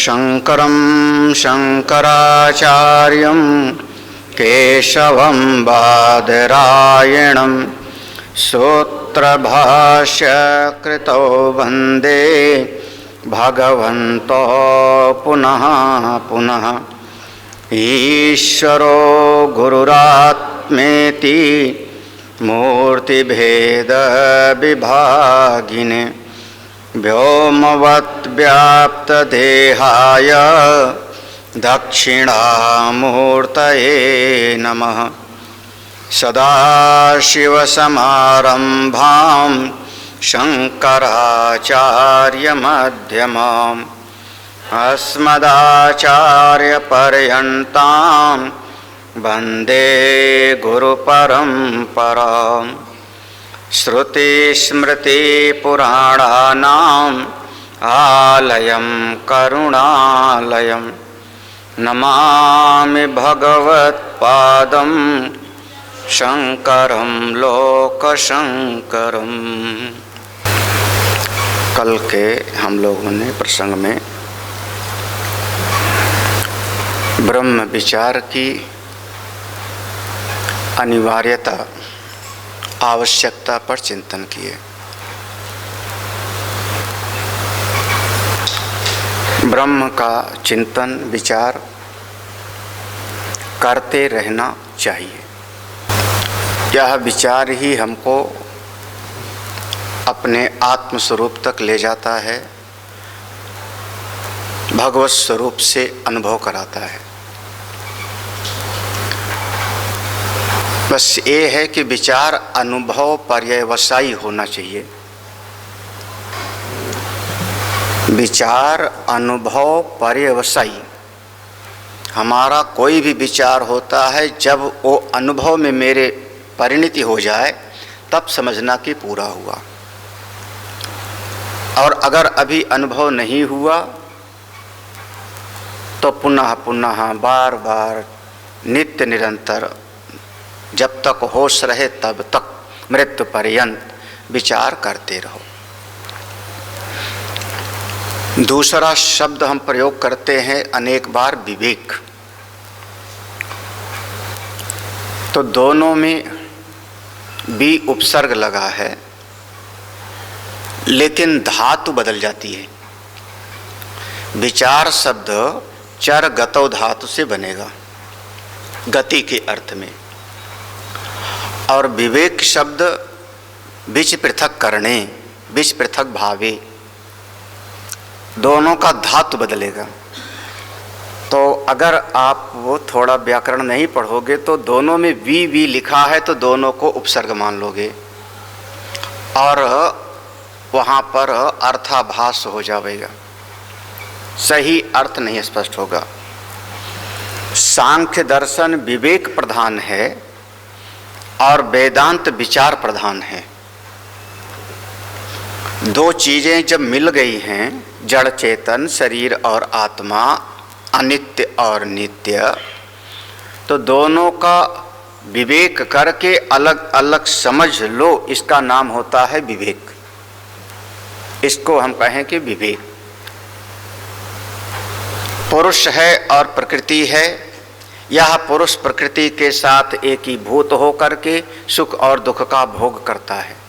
शंकरं शंकराचार्यं केशवं बादरायणं सूत्रभाष्यकृतौ वन्दे भगवन्तो पुनः पुनः। ईश्वरो गुरुरात्मेति मूर्तिभेदविभागिने व्योमवद्व्याप्तदेहाय दक्षिणामूर्तये नमः। सदाशिवसमारम्भां शङ्कराचार्यमध्यमाम् अस्मदाचार्यपर्यन्तां वन्दे गुरुपरम्पराम्। श्रुतिस्मृतिपुराणानाम् आलयं करुणालयं नमामि भगवत्पादं शंकरं लोकशंकरं। कल के हम लोगों ने प्रसंग में ब्रह्म विचार की अनिवार्यता, आवश्यकता पर चिंतन किए। ब्रह्म का चिंतन विचार करते रहना चाहिए। यह विचार ही हमको अपने आत्म स्वरूप तक ले जाता है, भगवत स्वरूप से अनुभव कराता है। बस ये है कि विचार अनुभव पर्यवसायी होना चाहिए। विचार अनुभव पर्यवसायी। हमारा कोई भी विचार होता है, जब वो अनुभव में मेरे परिणति हो जाए तब समझना कि पूरा हुआ। और अगर अभी अनुभव नहीं हुआ तो पुनः पुनः बार बार नित्य निरंतर जब तक होश रहे तब तक मृत्यु पर्यंत विचार करते रहो। दूसरा शब्द हम प्रयोग करते हैं अनेक बार, विवेक। तो दोनों में भी उपसर्ग लगा है, लेकिन धातु बदल जाती है। विचार शब्द चर गतौ धातु से बनेगा, गति के अर्थ में। और विवेक शब्द विच पृथक करने, विच पृथक भावे, दोनों का धातु बदलेगा। तो अगर आप वो थोड़ा व्याकरण नहीं पढ़ोगे तो दोनों में वी लिखा है तो दोनों को उपसर्ग मान लोगे और वहाँ पर अर्थाभास हो जाएगा, सही अर्थ नहीं स्पष्ट होगा। सांख्य दर्शन विवेक प्रधान है और वेदांत विचार प्रधान है। दो चीजें जब मिल गई हैं, जड़ चेतन शरीर और आत्मा, अनित्य और नित्य, तो दोनों का विवेक करके अलग अलग समझ लो, इसका नाम होता है विवेक। इसको हम कहें कि विवेक। पुरुष है और प्रकृति है, यह पुरुष प्रकृति के साथ एकीभूत होकर के सुख और दुख का भोग करता है।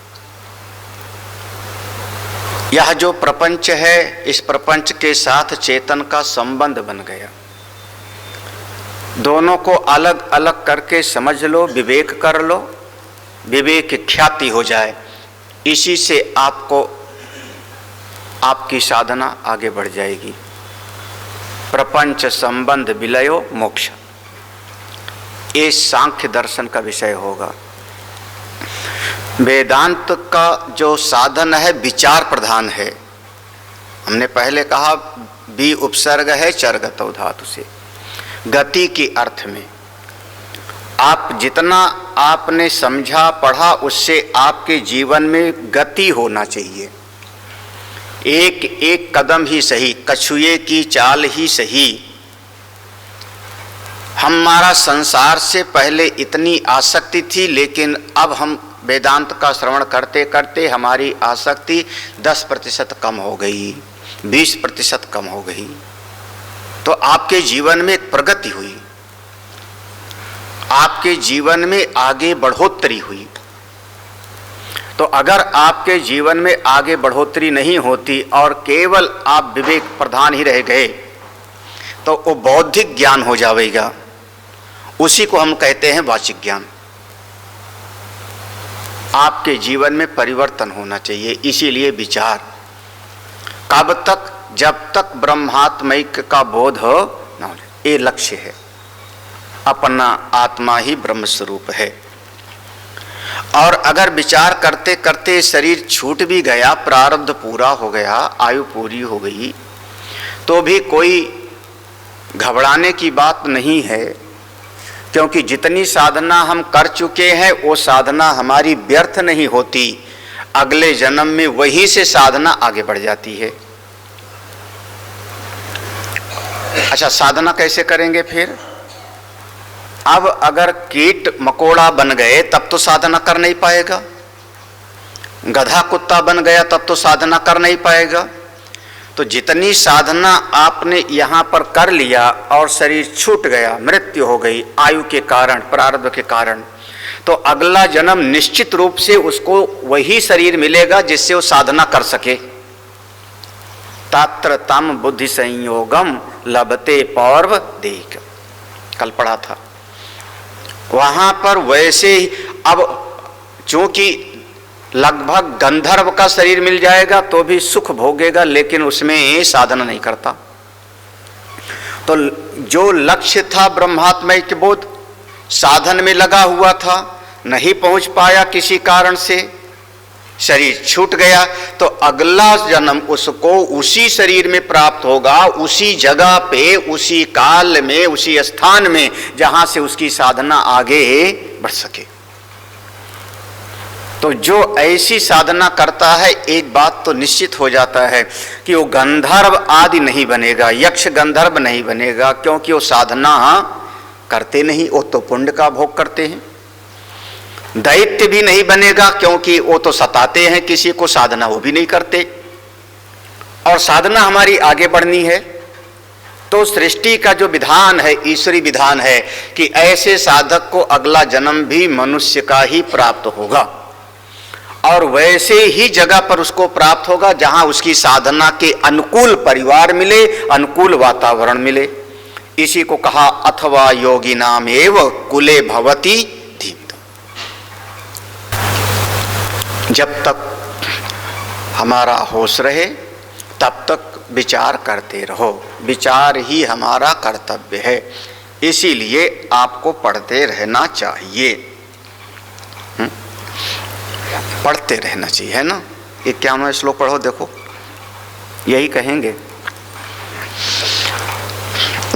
यह जो प्रपंच है, इस प्रपंच के साथ चेतन का संबंध बन गया। दोनों को अलग अलग करके समझ लो, विवेक कर लो, विवेक ख्याति हो जाए। इसी से आपको आपकी साधना आगे बढ़ जाएगी। प्रपंच संबंध विलयो मोक्ष, ये सांख्य दर्शन का विषय होगा। वेदांत का जो साधन है विचार प्रधान है। हमने पहले कहा बी उपसर्ग है चरगतौ धातु से, गति के अर्थ में। आप जितना आपने समझा पढ़ा उससे आपके जीवन में गति होना चाहिए। एक एक कदम ही सही, कछुए की चाल ही सही। हमारा संसार से पहले इतनी आसक्ति थी, लेकिन अब हम वेदांत का श्रवण करते करते हमारी आसक्ति 10% कम हो गई, 20% कम हो गई। तो आपके जीवन में एक प्रगति हुई, आपके जीवन में आगे बढ़ोतरी हुई। तो अगर आपके जीवन में आगे बढ़ोतरी नहीं होती और केवल आप विवेक प्रधान ही रह गए तो वो बौद्धिक ज्ञान हो जाएगा, उसी को हम कहते हैं वाचिक ज्ञान। आपके जीवन में परिवर्तन होना चाहिए। इसीलिए विचार कब तक, जब तक ब्रह्मात्मैक्य का बोध हो न हो, ये लक्ष्य है। अपना आत्मा ही ब्रह्म स्वरूप है। और अगर विचार करते करते शरीर छूट भी गया, प्रारब्ध पूरा हो गया, आयु पूरी हो गई, तो भी कोई घबराने की बात नहीं है, क्योंकि जितनी साधना हम कर चुके हैं वो साधना हमारी व्यर्थ नहीं होती। अगले जन्म में वहीं से साधना आगे बढ़ जाती है। अच्छा, साधना कैसे करेंगे फिर? अब अगर कीट मकोड़ा बन गए तब तो साधना कर नहीं पाएगा, गधा कुत्ता बन गया तब तो साधना कर नहीं पाएगा। तो जितनी साधना आपने यहाँ पर कर लिया और शरीर छूट गया, मृत्यु हो गई आयु के कारण, प्रारब्ध के कारण, तो अगला जन्म निश्चित रूप से उसको वही शरीर मिलेगा जिससे वो साधना कर सके। तात्र तम बुद्धि संयोगम लभते पौर्व देख, कल पढ़ा था। वहां पर वैसे ही अब चूंकि लगभग गंधर्व का शरीर मिल जाएगा तो भी सुख भोगेगा, लेकिन उसमें साधना नहीं करता। तो जो लक्ष्य था ब्रह्मात्मैक्य बोध, साधन में लगा हुआ था, नहीं पहुंच पाया किसी कारण से, शरीर छूट गया, तो अगला जन्म उसको उसी शरीर में प्राप्त होगा, उसी जगह पे, उसी काल में, उसी स्थान में जहां से उसकी साधना आगे बढ़ सके। तो जो ऐसी साधना करता है, एक बात तो निश्चित हो जाता है कि वो गंधर्व आदि नहीं बनेगा, यक्ष गंधर्व नहीं बनेगा, क्योंकि वो साधना करते नहीं, वो तो पुण्य का भोग करते हैं। दैत्य भी नहीं बनेगा, क्योंकि वो तो सताते हैं किसी को, साधना वो भी नहीं करते। और साधना हमारी आगे बढ़नी है, तो सृष्टि का जो विधान है, ईश्वरी विधान है कि ऐसे साधक को अगला जन्म भी मनुष्य का ही प्राप्त होगा, और वैसे ही जगह पर उसको प्राप्त होगा जहां उसकी साधना के अनुकूल परिवार मिले, अनुकूल वातावरण मिले। इसी को कहा अथवा योगी नाम एव कुले भवति धीमत। जब तक हमारा होश रहे तब तक विचार करते रहो, विचार ही हमारा कर्तव्य है। इसीलिए आपको पढ़ते रहना चाहिए, पढ़ते रहना चाहिए, है ना। 51वां श्लोक पढ़ो, देखो यही कहेंगे।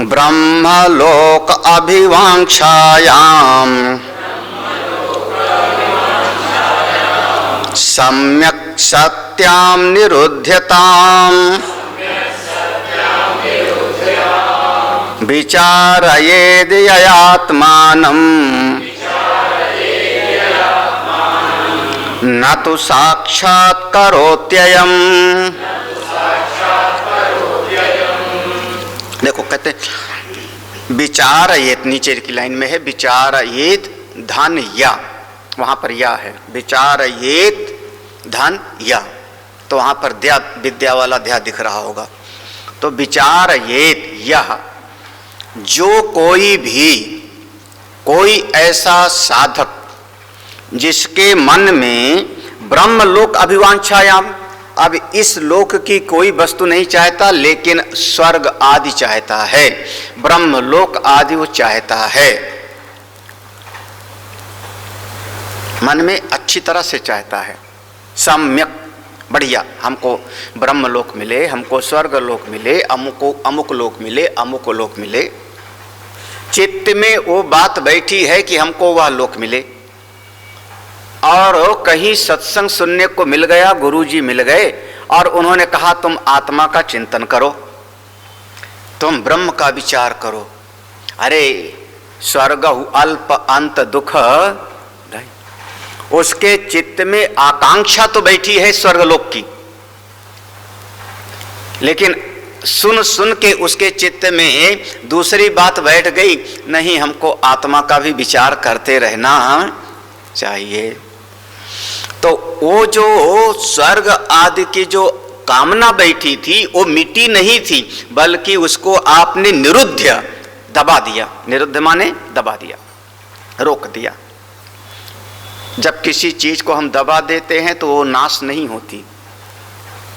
ब्रह्मलोक अभिवांक्षायाम सम्यक् सत्याम निरुध्यताम विचारयेद ययात्मानं न तो साक्षात् करोत्ययम्। देखो कहते विचारयेत, नीचे की लाइन में है विचारयेत धन या, वहां पर या है, विचारयेत धन या, तो वहां पर द्या, विद्या वाला ध्या दिख रहा होगा। तो विचारयेत यह, जो कोई ऐसा साधक जिसके मन में ब्रह्मलोक अभिवांछायाम, अब इस लोक की कोई वस्तु नहीं चाहता, लेकिन स्वर्ग आदि चाहता है, ब्रह्मलोक आदि वो चाहता है, मन में अच्छी तरह से चाहता है, सम्यक बढ़िया, हमको ब्रह्मलोक मिले, हमको स्वर्ग लोक मिले, अमुक लोक मिले, अमुक लोक मिले। चित्त में वो बात बैठी है कि हमको वह लोक मिले, और कहीं सत्संग सुनने को मिल गया, गुरुजी मिल गए और उन्होंने कहा तुम आत्मा का चिंतन करो, तुम ब्रह्म का विचार करो। अरे स्वर्ग अल्प अंत दुख, उसके चित्त में आकांक्षा तो बैठी है स्वर्गलोक की, लेकिन सुन सुन के उसके चित्त में दूसरी बात बैठ गई, नहीं हमको आत्मा का भी विचार करते रहना चाहिए। तो वो जो स्वर्ग आदि की जो कामना बैठी थी वो मिट्टी नहीं थी, बल्कि उसको आपने निरुद्ध दबा दिया। निरुद्ध माने दबा दिया, रोक दिया। जब किसी चीज को हम दबा देते हैं तो वो नाश नहीं होती।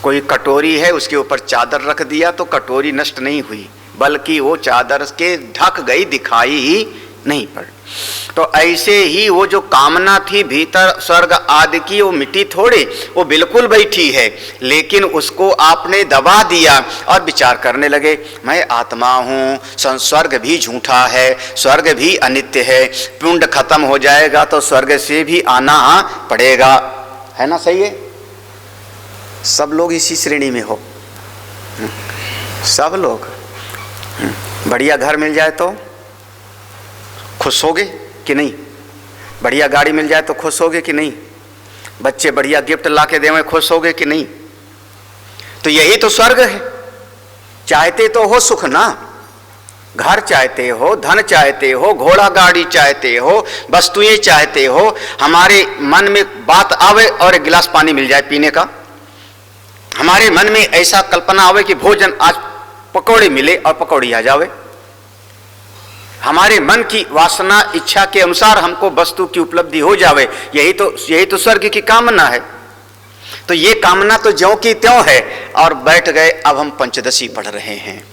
कोई कटोरी है, उसके ऊपर चादर रख दिया तो कटोरी नष्ट नहीं हुई, बल्कि वो चादर के ढक गई, दिखाई ही नहीं पड़ी। तो ऐसे ही वो जो कामना थी भीतर स्वर्ग आदि की, वो मिट्टी थोड़ी, वो बिल्कुल बैठी है, लेकिन उसको आपने दबा दिया और विचार करने लगे, मैं आत्मा हूँ, स्वर्ग भी झूठा है, स्वर्ग भी अनित्य है, पुण्य खत्म हो जाएगा तो स्वर्ग से भी आना पड़ेगा, है ना? सही है? सब लोग इसी श्रेणी में हो, सब लोग। बढ़िया घर मिल जाए तो खुश होगे कि नहीं? बढ़िया गाड़ी मिल जाए तो खुश होगे कि नहीं? बच्चे बढ़िया गिफ्ट ला के देवें, खुश होगे कि नहीं? तो यही तो स्वर्ग है। चाहते तो हो सुख ना, घर चाहते हो, धन चाहते हो, घोड़ा गाड़ी चाहते हो, वस्तुएं चाहते हो, हमारे मन में बात आवे और एक गिलास पानी मिल जाए पीने का, हमारे मन में ऐसा कल्पना आवे कि भोजन आज पकौड़े मिले और पकौड़ी आ जावे, हमारे मन की वासना इच्छा के अनुसार हमको वस्तु की उपलब्धि हो जावे, यही तो स्वर्ग की कामना है। तो ये कामना तो ज्यों की त्यों है और बैठ गए। अब हम पंचदशी पढ़ रहे हैं,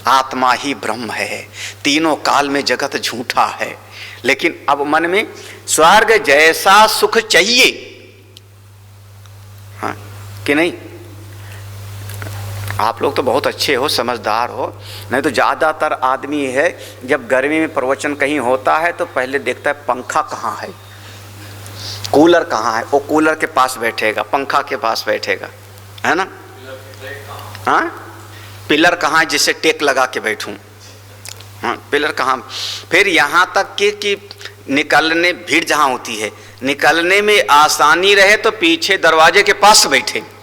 आत्मा ही ब्रह्म है, तीनों काल में जगत झूठा है, लेकिन अब मन में स्वर्ग जैसा सुख चाहिए, हाँ कि नहीं? आप लोग तो बहुत अच्छे हो, समझदार हो, नहीं तो ज़्यादातर आदमी है जब गर्मी में प्रवचन कहीं होता है तो पहले देखता है पंखा कहाँ है, कूलर कहाँ है, वो कूलर के पास बैठेगा, पंखा के पास बैठेगा, है ना? हाँ, पिलर कहाँ है जिसे टेक लगा के बैठूं, हाँ पिलर कहाँ। फिर यहाँ तक कि निकलने, भीड़ जहाँ होती है, निकलने में आसानी रहे तो पीछे दरवाजे के पास बैठे,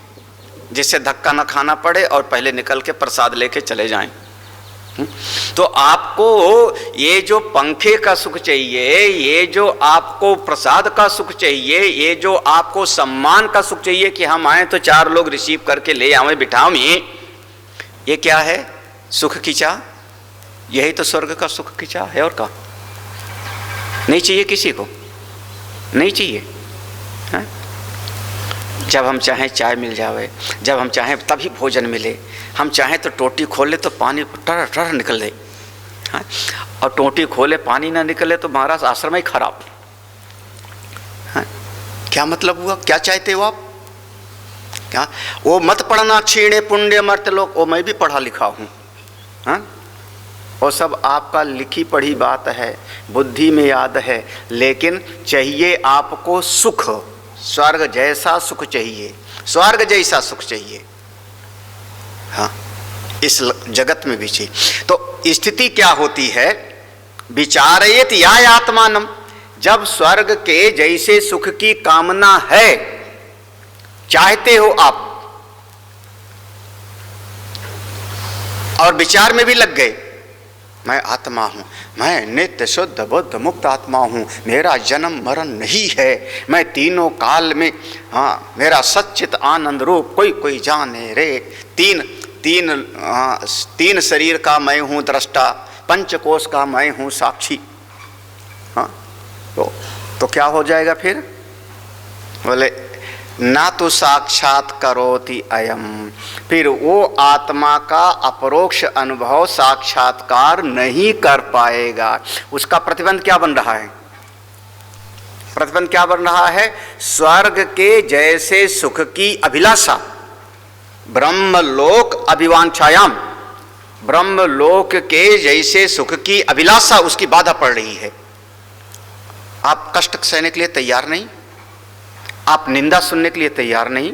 जिससे धक्का न खाना पड़े और पहले निकल के प्रसाद लेके चले जाएं। तो आपको ये जो पंखे का सुख चाहिए, ये जो आपको प्रसाद का सुख चाहिए, ये जो आपको सम्मान का सुख चाहिए कि हम आए तो चार लोग रिसीव करके ले आवे बिठाओ, ये क्या है? सुख की चाह। यही तो स्वर्ग का सुख की चाह है, और का नहीं चाहिए, किसी को नहीं चाहिए, है? जब हम चाहें चाय मिल जावे, जब हम चाहें तभी भोजन मिले, हम चाहें तो टोटी खोले तो पानी टर टर निकल जाए, हाँ? और टोटी खोले पानी ना निकले तो महाराज आश्रम ही खराब, हाँ? क्या मतलब हुआ? क्या चाहते हो आप? क्या वो मत पढ़ना क्षीणे पुण्य मर्त लोक, वो मैं भी पढ़ा लिखा हूँ, हाँ? वो सब आपका लिखी पढ़ी बात है, बुद्धि में याद है, लेकिन चाहिए आपको सुख, स्वर्ग जैसा सुख चाहिए, स्वर्ग जैसा सुख चाहिए, हाँ इस जगत में भी चाहिए। तो स्थिति क्या होती है? विचारयेत या आत्मानम, जब स्वर्ग के जैसे सुख की कामना है, चाहते हो आप और विचार में भी लग गए, मैं आत्मा हूँ, मैं नित्य शुद्ध बुद्ध मुक्त आत्मा हूँ, मेरा जन्म मरण नहीं है, मैं तीनों काल में, हाँ मेरा सच्चित आनंद रूप कोई कोई जाने रे, तीन शरीर का मैं हूँ दृष्टा, पंचकोश का मैं हूँ साक्षी, हाँ तो क्या हो जाएगा फिर? बोले ना तो साक्षात करोति अयम, फिर वो आत्मा का अपरोक्ष अनुभव साक्षात्कार नहीं कर पाएगा। उसका प्रतिबंध क्या बन रहा है? प्रतिबंध क्या बन रहा है? स्वर्ग के जैसे सुख की अभिलाषा, ब्रह्मलोक अभिवांछायाम, ब्रह्मलोक के जैसे सुख की अभिलाषा उसकी बाधा पड़ रही है। आप कष्ट सहने के लिए तैयार नहीं, आप निंदा सुनने के लिए तैयार नहीं,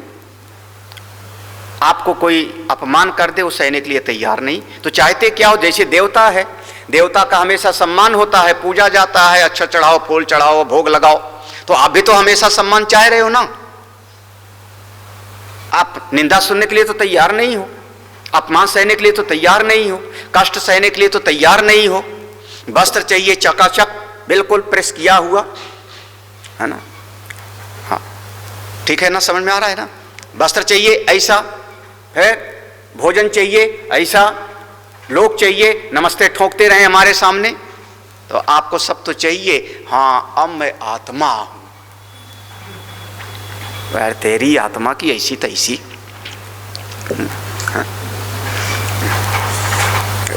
आपको कोई अपमान कर दे वो सहने के लिए तैयार नहीं, तो चाहते क्या हो? जैसे देवता है, देवता का हमेशा सम्मान होता है, पूजा जाता है, अच्छा चढ़ाओ, फूल चढ़ाओ, भोग लगाओ, तो आप भी तो हमेशा सम्मान चाह रहे हो ना, आप निंदा सुनने के लिए तो तैयार नहीं हो, अपमान सहने के लिए तो तैयार नहीं हो, कष्ट सहने के लिए तो तैयार नहीं हो। वस्त्र चाहिए चकाचक, बिल्कुल प्रेस किया हुआ, है ना? हाँ, ठीक है ना, समझ में आ रहा है ना? वस्त्र चाहिए ऐसा, है भोजन चाहिए ऐसा, लोग चाहिए नमस्ते ठोकते रहे हमारे सामने, तो आपको सब तो चाहिए। हाँ, अब मैं आत्मा हूं, यार तेरी आत्मा की ऐसी तैसी।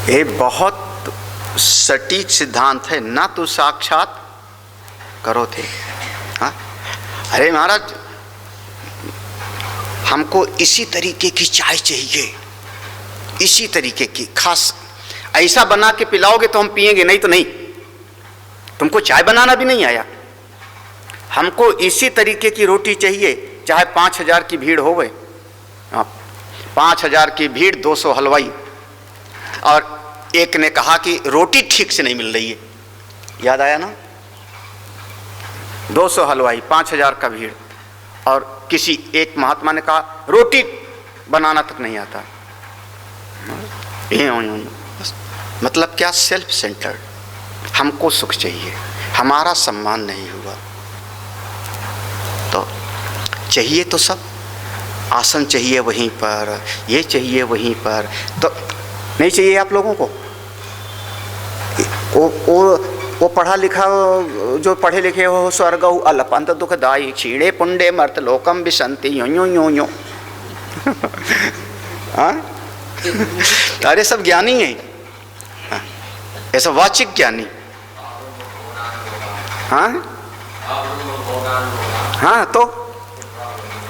ये बहुत सटीक सिद्धांत है ना, तो साक्षात करो थे। हाँ, अरे महाराज हमको इसी तरीके की चाय चाहिए, इसी तरीके की, खास ऐसा बना के पिलाओगे तो हम पिएंगे, नहीं तो नहीं। तुमको चाय बनाना भी नहीं आया, हमको इसी तरीके की रोटी चाहिए, चाहे 5000 की भीड़ हो गए, 5000 की भीड़, 200 हलवाई, और एक ने कहा कि रोटी ठीक से नहीं मिल रही है, याद आया ना? 200 हलवाई, 5000 का भीड़, और किसी एक महात्मा ने कहा रोटी बनाना तक नहीं आता। मतलब क्या? सेल्फ सेंटर्ड, हमको सुख चाहिए, हमारा सम्मान नहीं हुआ, तो चाहिए तो सब, आसन चाहिए वहीं पर, ये चाहिए वहीं पर, तो नहीं चाहिए आप लोगों को? वो पढ़ा लिखा, जो पढ़े लिखे हो, स्वर्ग अलपंत दुखदाई क्षीणे पुंडे मर्त लोकम विसंति यो यो यो यो। हाँ, अरे सब ज्ञानी है, ऐसा वाचिक ज्ञानी। हाँ हाँ, तो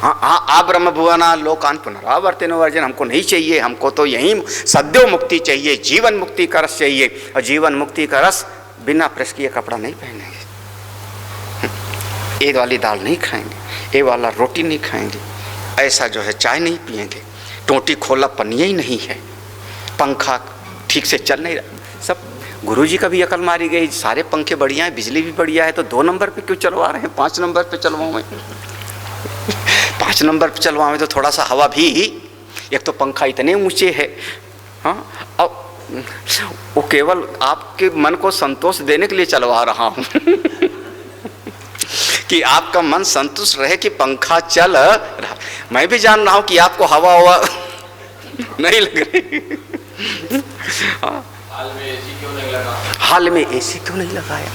हाँ हाँ, आ ब्रह्म भुवना लोकान पुनरावर्तिन वर्जन, हमको नहीं चाहिए, हमको तो यहीं सद्यो मुक्ति चाहिए, जीवन मुक्ति का रस चाहिए, और जीवन मुक्ति का रस बिना प्रेस किए कपड़ा नहीं पहनेंगे, ये वाली दाल नहीं खाएंगे, ये वाला रोटी नहीं खाएंगे, ऐसा जो है चाय नहीं पिएंगे, टोटी खोला पनिया ही नहीं है, पंखा ठीक से चल नहीं रहा। सब गुरुजी का भी अकल मारी गई, सारे पंखे बढ़िया है, बिजली भी बढ़िया है, तो 2 नंबर पे क्यों चलवा रहे हैं? 5 नंबर पे चलवाऊँ मैं? 5 नंबर पे चलवाएं तो थोड़ा सा हवा भी, एक तो पंखा इतने ऊंचे है, हाँ, अब वो केवल आपके मन को संतोष देने के लिए चलवा रहा हूँ कि आपका मन संतुष्ट रहे कि पंखा चल रहा। मैं भी जान रहा हूँ कि आपको हवा हुआ नहीं लग रही। हाल में एसी क्यों नहीं लगा? हाल में एसी क्यों नहीं लगाया?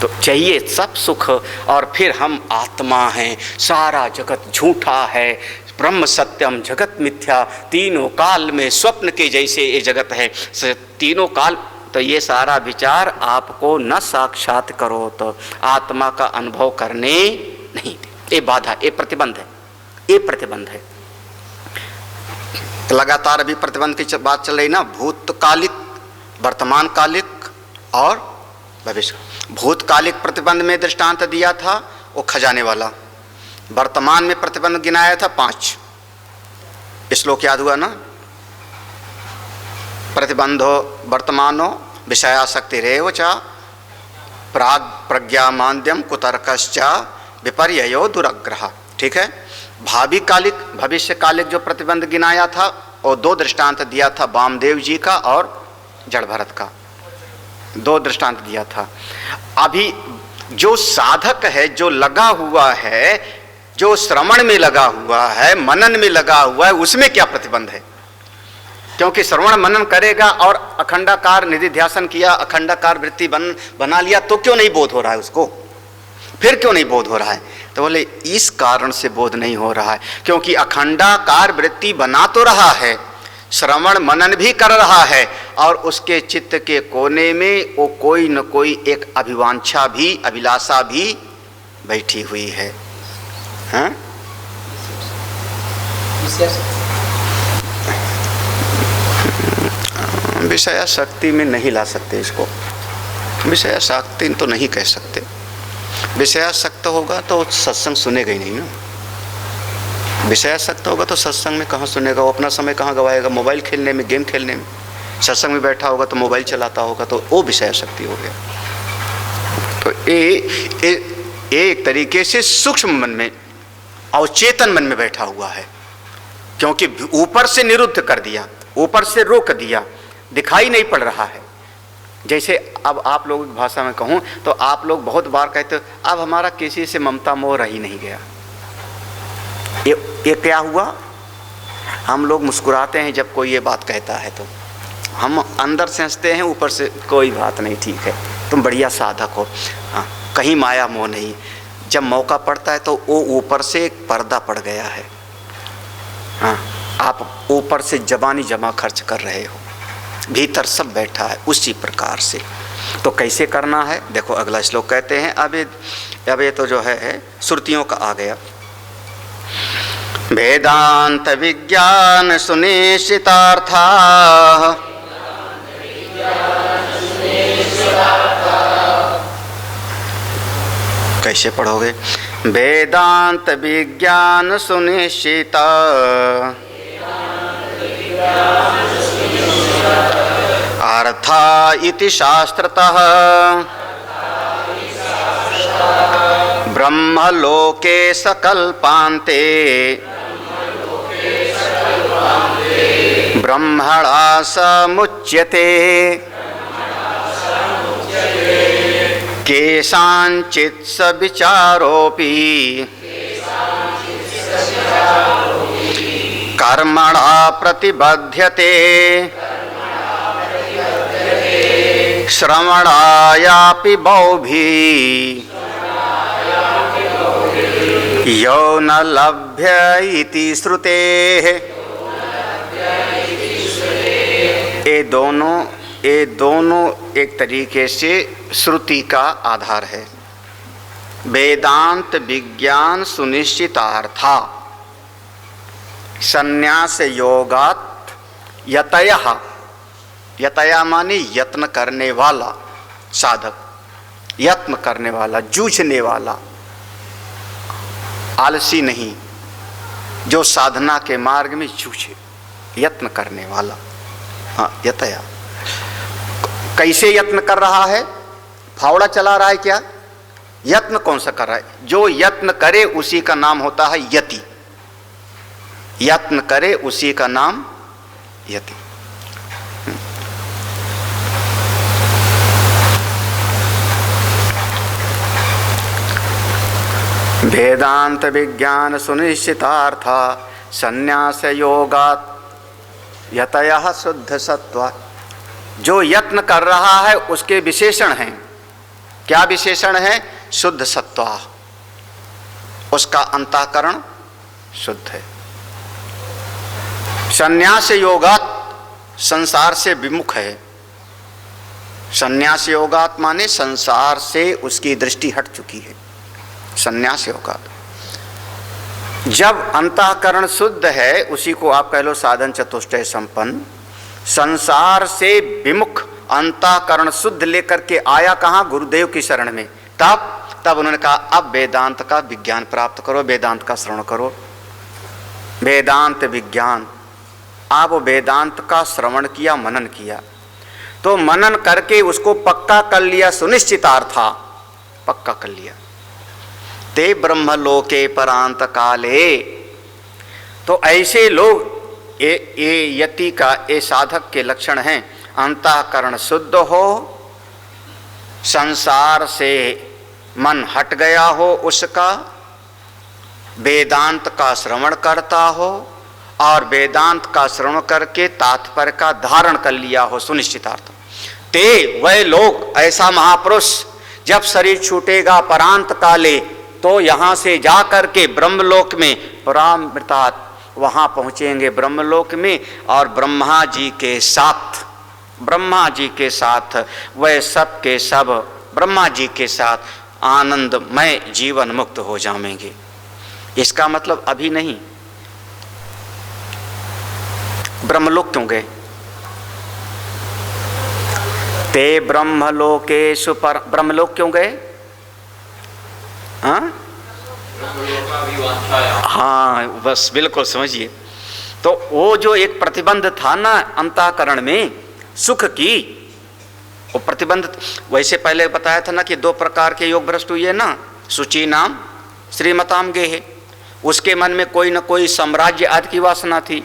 तो चाहिए सब सुख, और फिर हम आत्मा हैं, सारा जगत झूठा है, ब्रह्म सत्यम जगत मिथ्या, तीनों काल में स्वप्न के जैसे ये जगत है, तीनों काल। तो ये सारा विचार आपको न साक्षात करो तो आत्मा का अनुभव करने नहीं दे। ये बाधा, ये प्रतिबंध है, ये प्रतिबंध है। लगातार अभी प्रतिबंध की बात चल रही ना, भूतकालिक, वर्तमान कालिक और भविष्य। भूतकालिक प्रतिबंध में दृष्टांत दिया था वो खजाने वाला, वर्तमान में प्रतिबंध गिनाया था 5। श्लोक याद हुआ ना? प्रतिबंधो वर्तमानो विषयासक्तिरेव च प्राग प्रज्ञा मान्द्यम कुतर्कश्चा विपर्ययो दुरग्रह। ठीक है, भावी कालिक, भविष्य कालिक जो प्रतिबंध गिनाया था और 2 दृष्टांत दिया था, वामदेव जी का और जड़ भरत का, 2 दृष्टांत दिया था। अभी जो साधक है, जो लगा हुआ है, जो श्रवण में लगा हुआ है, मनन में लगा हुआ है, उसमें क्या प्रतिबंध है? क्योंकि श्रवण मनन करेगा और अखंडाकार निधिध्यासन किया, अखंडाकार वृत्ति बना लिया, तो क्यों नहीं बोध हो रहा है उसको? फिर क्यों नहीं बोध हो रहा है? तो बोले इस कारण से बोध नहीं हो रहा है क्योंकि अखंडाकार वृत्ति बना तो रहा है, श्रवण मनन भी कर रहा है, और उसके चित्त के कोने में वो कोई न कोई एक अभिवांछा भी, अभिलाषा भी बैठी हुई है। हाँ? विषया शक्ति में नहीं ला सकते इसको, विषया शक्ति तो नहीं कह सकते। विषयासक्त होगा तो सत्संग सुनेगा ही नहीं ना। विषयासक्त होगा तो सत्संग में कहाँ सुनेगा? वो अपना समय कहाँ गवाएगा? मोबाइल खेलने में, गेम खेलने में। सत्संग में बैठा होगा तो मोबाइल चलाता होगा, तो वो विषयासक्ति हो गया। तो ये एक तरीके से सूक्ष्म मन में, अवचेतन मन में बैठा हुआ है। क्योंकि ऊपर से निरुद्ध कर दिया, ऊपर से रोक दिया, दिखाई नहीं पड़ रहा है। जैसे अब आप लोगों की भाषा में कहूँ तो आप लोग बहुत बार कहते हो अब हमारा किसी से ममता मोह रह ही नहीं गया। ये क्या हुआ? हम लोग मुस्कुराते हैं जब कोई ये बात कहता है, तो हम अंदर से हंसते हैं, ऊपर से कोई बात नहीं, ठीक है तुम बढ़िया साधक हो, हाँ कहीं माया मोह नहीं। जब मौका पड़ता है तो वो ऊपर से एक पर्दा पड़ गया है, हाँ आप ऊपर से जबानी जमा खर्च कर रहे हो, भीतर सब बैठा है उसी प्रकार से। तो कैसे करना है? देखो अगला श्लोक कहते हैं, अब ये तो जो है श्रुतियों का आ गया। वेदांत विज्ञान सुनिश्चितार्था, कैसे पढ़ोगे? वेदांत विज्ञान सुनिश्चिता अर्था इति शास्त्रतः ब्रह्मलोके सकल्पान्ते ब्रह्मणा समुच्यते केषाञ्चित् सविचारोऽपि कर्मणा प्रतिबध्यते श्रवणायापि बहुभिः यो न लभ्य इति श्रुतेः। ये दोनों एक तरीके से श्रुति का आधार है। वेदांत विज्ञान सुनिश्चितार्था संन्यास योगात यतयः, यतया माने यत्न करने वाला साधक, यत्न करने वाला, जूझने वाला, आलसी नहीं, जो साधना के मार्ग में जूझे, यत्न करने वाला। हाँ यतया, कैसे यत्न कर रहा है? फावड़ा चला रहा है क्या? यत्न कौन सा कर रहा है? जो यत्न करे उसी का नाम होता है यति। यत्न करे उसी का नाम यति। वेदांत विज्ञान सुनिश्चितार्था संन्यास योगात् यतयः शुद्ध सत्वा। जो यत्न कर रहा है उसके विशेषण हैं। क्या विशेषण है? शुद्ध सत्वा, उसका अंतःकरण शुद्ध है। संन्यास योगात् संसार से विमुख है। संन्यास योगात् माने संसार से उसकी दृष्टि हट चुकी है। संन्यास योगात् जब अंतःकरण शुद्ध है उसी को आप कह लो साधन चतुष्टय संपन्न। संसार से विमुख अंतःकरण शुद्ध लेकर के आया कहाँ? गुरुदेव की शरण में। तब उन्होंने कहा अब वेदांत का विज्ञान प्राप्त करो, वेदांत का श्रवण करो। वेदांत विज्ञान, आप वेदांत का श्रवण किया, मनन किया, तो मनन करके उसको पक्का कर लिया, सुनिश्चितार्था पक्का कर लिया। ते ब्रह्मलोके परांत काले। तो ऐसे लोग ये यति का, ये साधक के लक्षण हैं। अंतःकरण शुद्ध हो, संसार से मन हट गया हो उसका, वेदांत का श्रवण करता हो और वेदांत का श्रवण करके तात्पर्य का धारण कर लिया हो, सुनिश्चितार्थ। ते वह लोग, ऐसा महापुरुष जब शरीर छूटेगा परांत काले, तो यहाँ से जा कर के ब्रह्मलोक में परामृतात् वहाँ पहुँचेंगे ब्रह्मलोक में, और ब्रह्मा जी के साथ वह सब के सब ब्रह्मा जी के साथ आनंदमय जीवन मुक्त हो जाएंगे। इसका मतलब अभी नहीं। ब्रह्मलोक क्यों गए? ते ब्रह्मलोकेषु पर, ब्रह्मलोक क्यों गए? हाँ बस बिल्कुल समझिए। तो वो जो एक प्रतिबंध था ना अंतःकरण में सुख की, वो प्रतिबंध, वैसे पहले बताया था ना कि दो प्रकार के योग भ्रष्ट हुए ना, शुचि नाम श्रीमताम गेहे। उसके मन में कोई न कोई साम्राज्य आदि की वासना थी,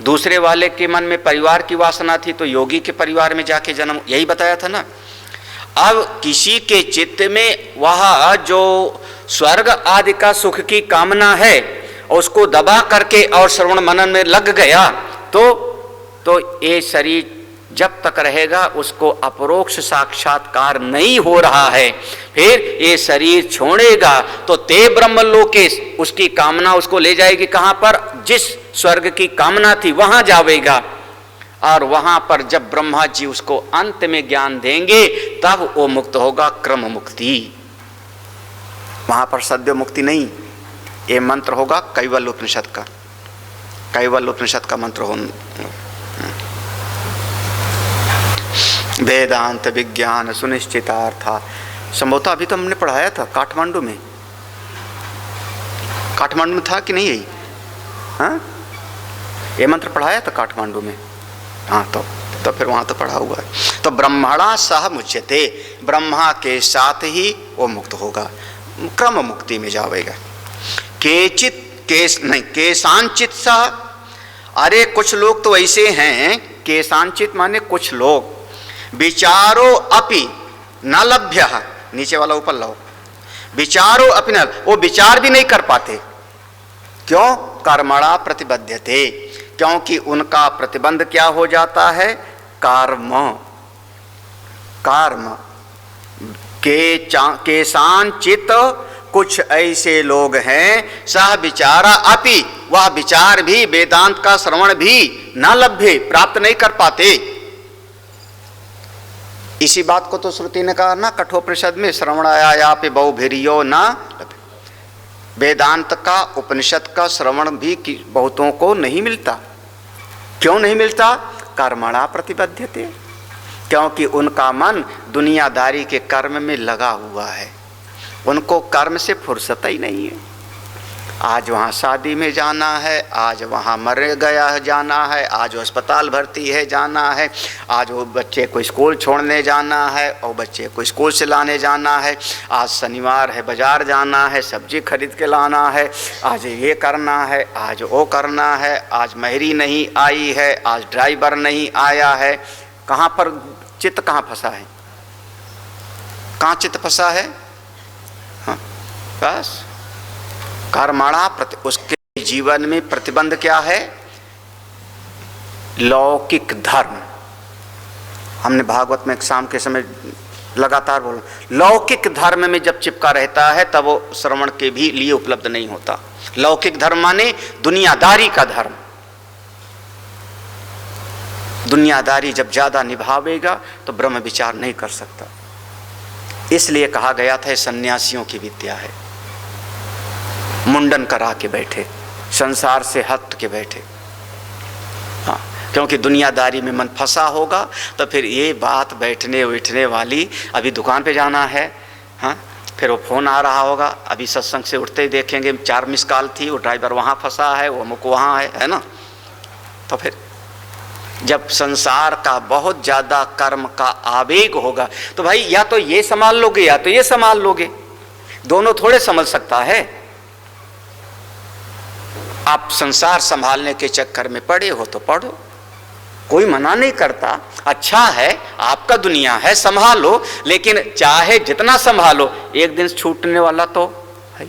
दूसरे वाले के मन में परिवार की वासना थी, तो योगी के परिवार में जाके जन्म, यही बताया था ना। अब किसी के चित्त में वह जो स्वर्ग आदि का सुख की कामना है उसको दबा करके और श्रवण मनन में लग गया तो ये शरीर जब तक रहेगा उसको अपरोक्ष साक्षात्कार नहीं हो रहा है। फिर ये शरीर छोड़ेगा तो ते ब्रह्मलोके, उसकी कामना उसको ले जाएगी कहाँ पर, जिस स्वर्ग की कामना थी वहां जाएगा। और वहां पर जब ब्रह्मा जी उसको अंत में ज्ञान देंगे तब वो मुक्त होगा, क्रम मुक्ति। वहां पर सद्यो मुक्ति नहीं। ये मंत्र होगा कैवल्य उपनिषद का, कैवल्य उपनिषद का मंत्र हो। वेदांत विज्ञान सुनिश्चितार्था, संभवतः अभी तो हमने पढ़ाया था काठमांडू में। काठमांडू में था कि नहीं यही? हाँ, ये मंत्र पढ़ाया था काठमांडू में। हाँ, तो फिर वहाँ तो पढ़ा हुआ है। तो ब्रह्मणा सह मुच्यते, ब्रह्मा के साथ ही वो मुक्त होगा, क्रम मुक्ति में जाएगा। केचित केस नहीं, केसांचित सह, अरे कुछ लोग तो ऐसे हैं, केसांचित माने कुछ लोग, विचारो अपि न लभ्य, नीचे वाला ऊपर लाओ, विचारो अपि न, वो विचार भी नहीं कर पाते। क्यों? कर्मणा प्रतिबद्धते, क्योंकि उनका प्रतिबंध क्या हो जाता है, कर्म। कर्म केसांचित, कुछ ऐसे लोग हैं, सह विचारा अपि, वह विचार भी, वेदांत का श्रवण भी न लभ्य, प्राप्त नहीं कर पाते। इसी बात को तो श्रुति ने कहा ना कठोपनिषद में, श्रवणायापि बहुभिर्यो न लभ्य। वेदांत का, उपनिषद का श्रवण भी बहुतों को नहीं मिलता। क्यों नहीं मिलता? कर्मणा प्रतिबद्धते, क्योंकि उनका मन दुनियादारी के कर्म में लगा हुआ है, उनको कर्म से फुर्सत ही नहीं है। आज वहाँ शादी में जाना है, आज वहाँ मर गया है जाना है, आज वो अस्पताल भर्ती है जाना है, आज वो बच्चे को स्कूल छोड़ने जाना है और बच्चे को स्कूल से लाने जाना है, आज शनिवार है बाजार जाना है, सब्जी खरीद के लाना है, आज ये करना है, आज वो करना है, आज मेहरी नहीं आई है, आज ड्राइवर नहीं आया है। कहाँ पर चित्त कहाँ फंसा है? कहाँ चित्त फंसा है? हाँ, बस कर्मणा प्रति, उसके जीवन में प्रतिबंध क्या है? लौकिक धर्म। हमने भागवत में शाम के समय लगातार बोला, लौकिक धर्म में जब चिपका रहता है तब वो श्रवण के भी लिए उपलब्ध नहीं होता। लौकिक धर्म माने दुनियादारी का धर्म। दुनियादारी जब ज्यादा निभावेगा तो ब्रह्म विचार नहीं कर सकता। इसलिए कहा गया था सन्यासियों की विद्या है, मुंडन करा के बैठे, संसार से हट के बैठे। हाँ, क्योंकि दुनियादारी में मन फंसा होगा तो फिर ये बात बैठने बैठने वाली, अभी दुकान पे जाना है, हाँ, फिर वो फ़ोन आ रहा होगा, अभी सत्संग से उठते ही देखेंगे 4 मिस कॉल थी, वो ड्राइवर वहाँ फंसा है, वो अमुक वहाँ है ना। तो फिर जब संसार का बहुत ज़्यादा कर्म का आवेग होगा तो भाई या तो ये संभाल लोगे या तो ये संभाल लोगे, दोनों थोड़े समझ सकता है। आप संसार संभालने के चक्कर में पड़े हो तो पढ़ो, कोई मना नहीं करता, अच्छा है, आपका दुनिया है, संभालो, लेकिन चाहे जितना संभालो एक दिन छूटने वाला तो है।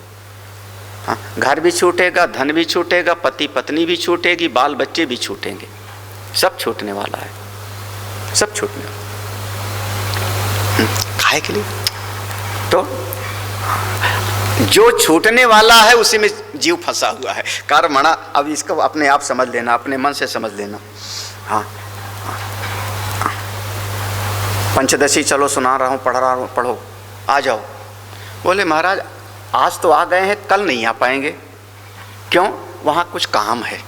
हाँ, घर भी छूटेगा, धन भी छूटेगा, पति पत्नी भी छूटेगी, बाल बच्चे भी छूटेंगे, सब छूटने वाला है, सब छूटने वाला। काहे के लिए? तो जो छूटने वाला है उसी में जीव फंसा हुआ है। कर्मणा, अब इसको अपने आप समझ लेना, अपने मन से समझ लेना। हाँ, पंचदशी चलो सुना रहा हूँ, पढ़ रहा हूँ, पढ़ो, आ जाओ। बोले महाराज आज तो आ गए हैं, कल नहीं आ पाएंगे। क्यों? वहाँ कुछ काम है,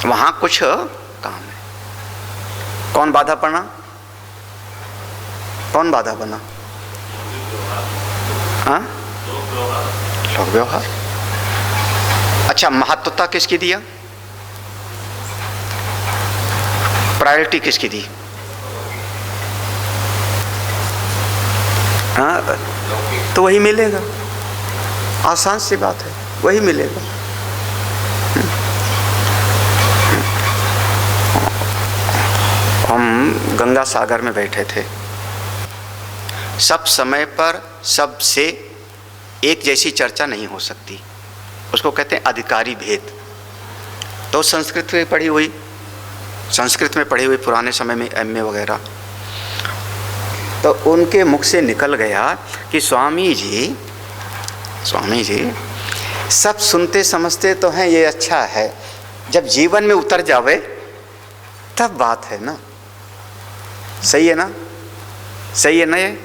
वहाँ कुछ काम है। कौन बाधा पड़ा? कौन बाधा बना? हाँ, लोक व्यवहार। अच्छा, महत्वता किसकी दिया? प्रायोरिटी किसकी दी? हाँ, तो वही मिलेगा। आसान सी बात है। वही मिलेगा। हम गंगा सागर में बैठे थे, सब समय पर सबसे एक जैसी चर्चा नहीं हो सकती, उसको कहते हैं अधिकारी भेद। तो संस्कृत में पढ़ी हुई पुराने समय में एमए वगैरह, तो उनके मुख से निकल गया कि स्वामी जी सब सुनते समझते तो हैं, ये अच्छा है, जब जीवन में उतर जावे तब बात है ना। सही है ना ये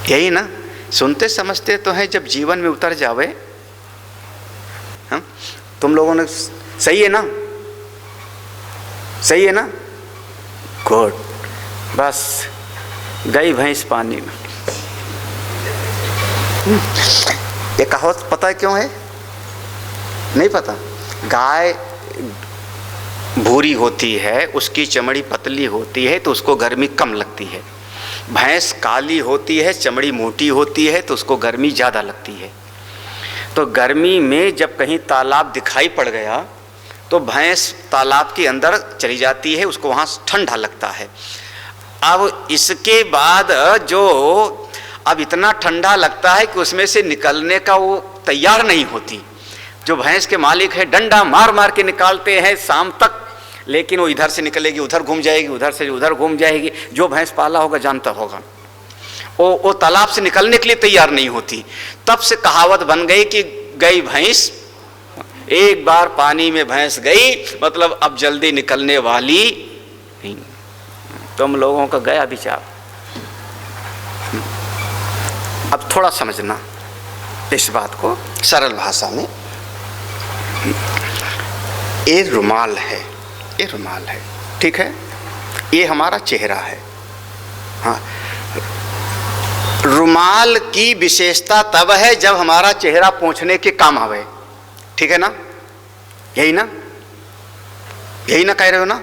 यही ना, सुनते समझते तो हैं, जब जीवन में उतर जावे। हाँ, तुम लोगों ने सही है ना, गुड। बस गई भैंस पानी में। ये कहावत पता है क्यों है? नहीं पता। गाय भूरी होती है, उसकी चमड़ी पतली होती है तो उसको गर्मी कम लगती है। भैंस काली होती है, चमड़ी मोटी होती है तो उसको गर्मी ज़्यादा लगती है। तो गर्मी में जब कहीं तालाब दिखाई पड़ गया तो भैंस तालाब के अंदर चली जाती है, उसको वहाँ ठंडा लगता है। अब इसके बाद अब इतना ठंडा लगता है कि उसमें से निकलने का वो तैयार नहीं होती। जो भैंस के मालिक है डंडा मार मार के निकालते हैं शाम तक, लेकिन वो इधर से निकलेगी उधर घूम जाएगी, उधर से उधर घूम जाएगी। जो भैंस पाला होगा जानता होगा, वो तालाब से निकलने के लिए तैयार नहीं होती। तब से कहावत बन गई कि गई भैंस, एक बार पानी में भैंस गई मतलब अब जल्दी निकलने वाली नहीं। तुम लोगों का गया विचार। अब थोड़ा समझना इस बात को सरल भाषा में। ये रुमाल है, ठीक है, ये हमारा चेहरा है। हाँ, रुमाल की विशेषता तब है जब हमारा चेहरा पोंछने के काम आवे, ठीक है ना? यही ना कह रहे हो ना?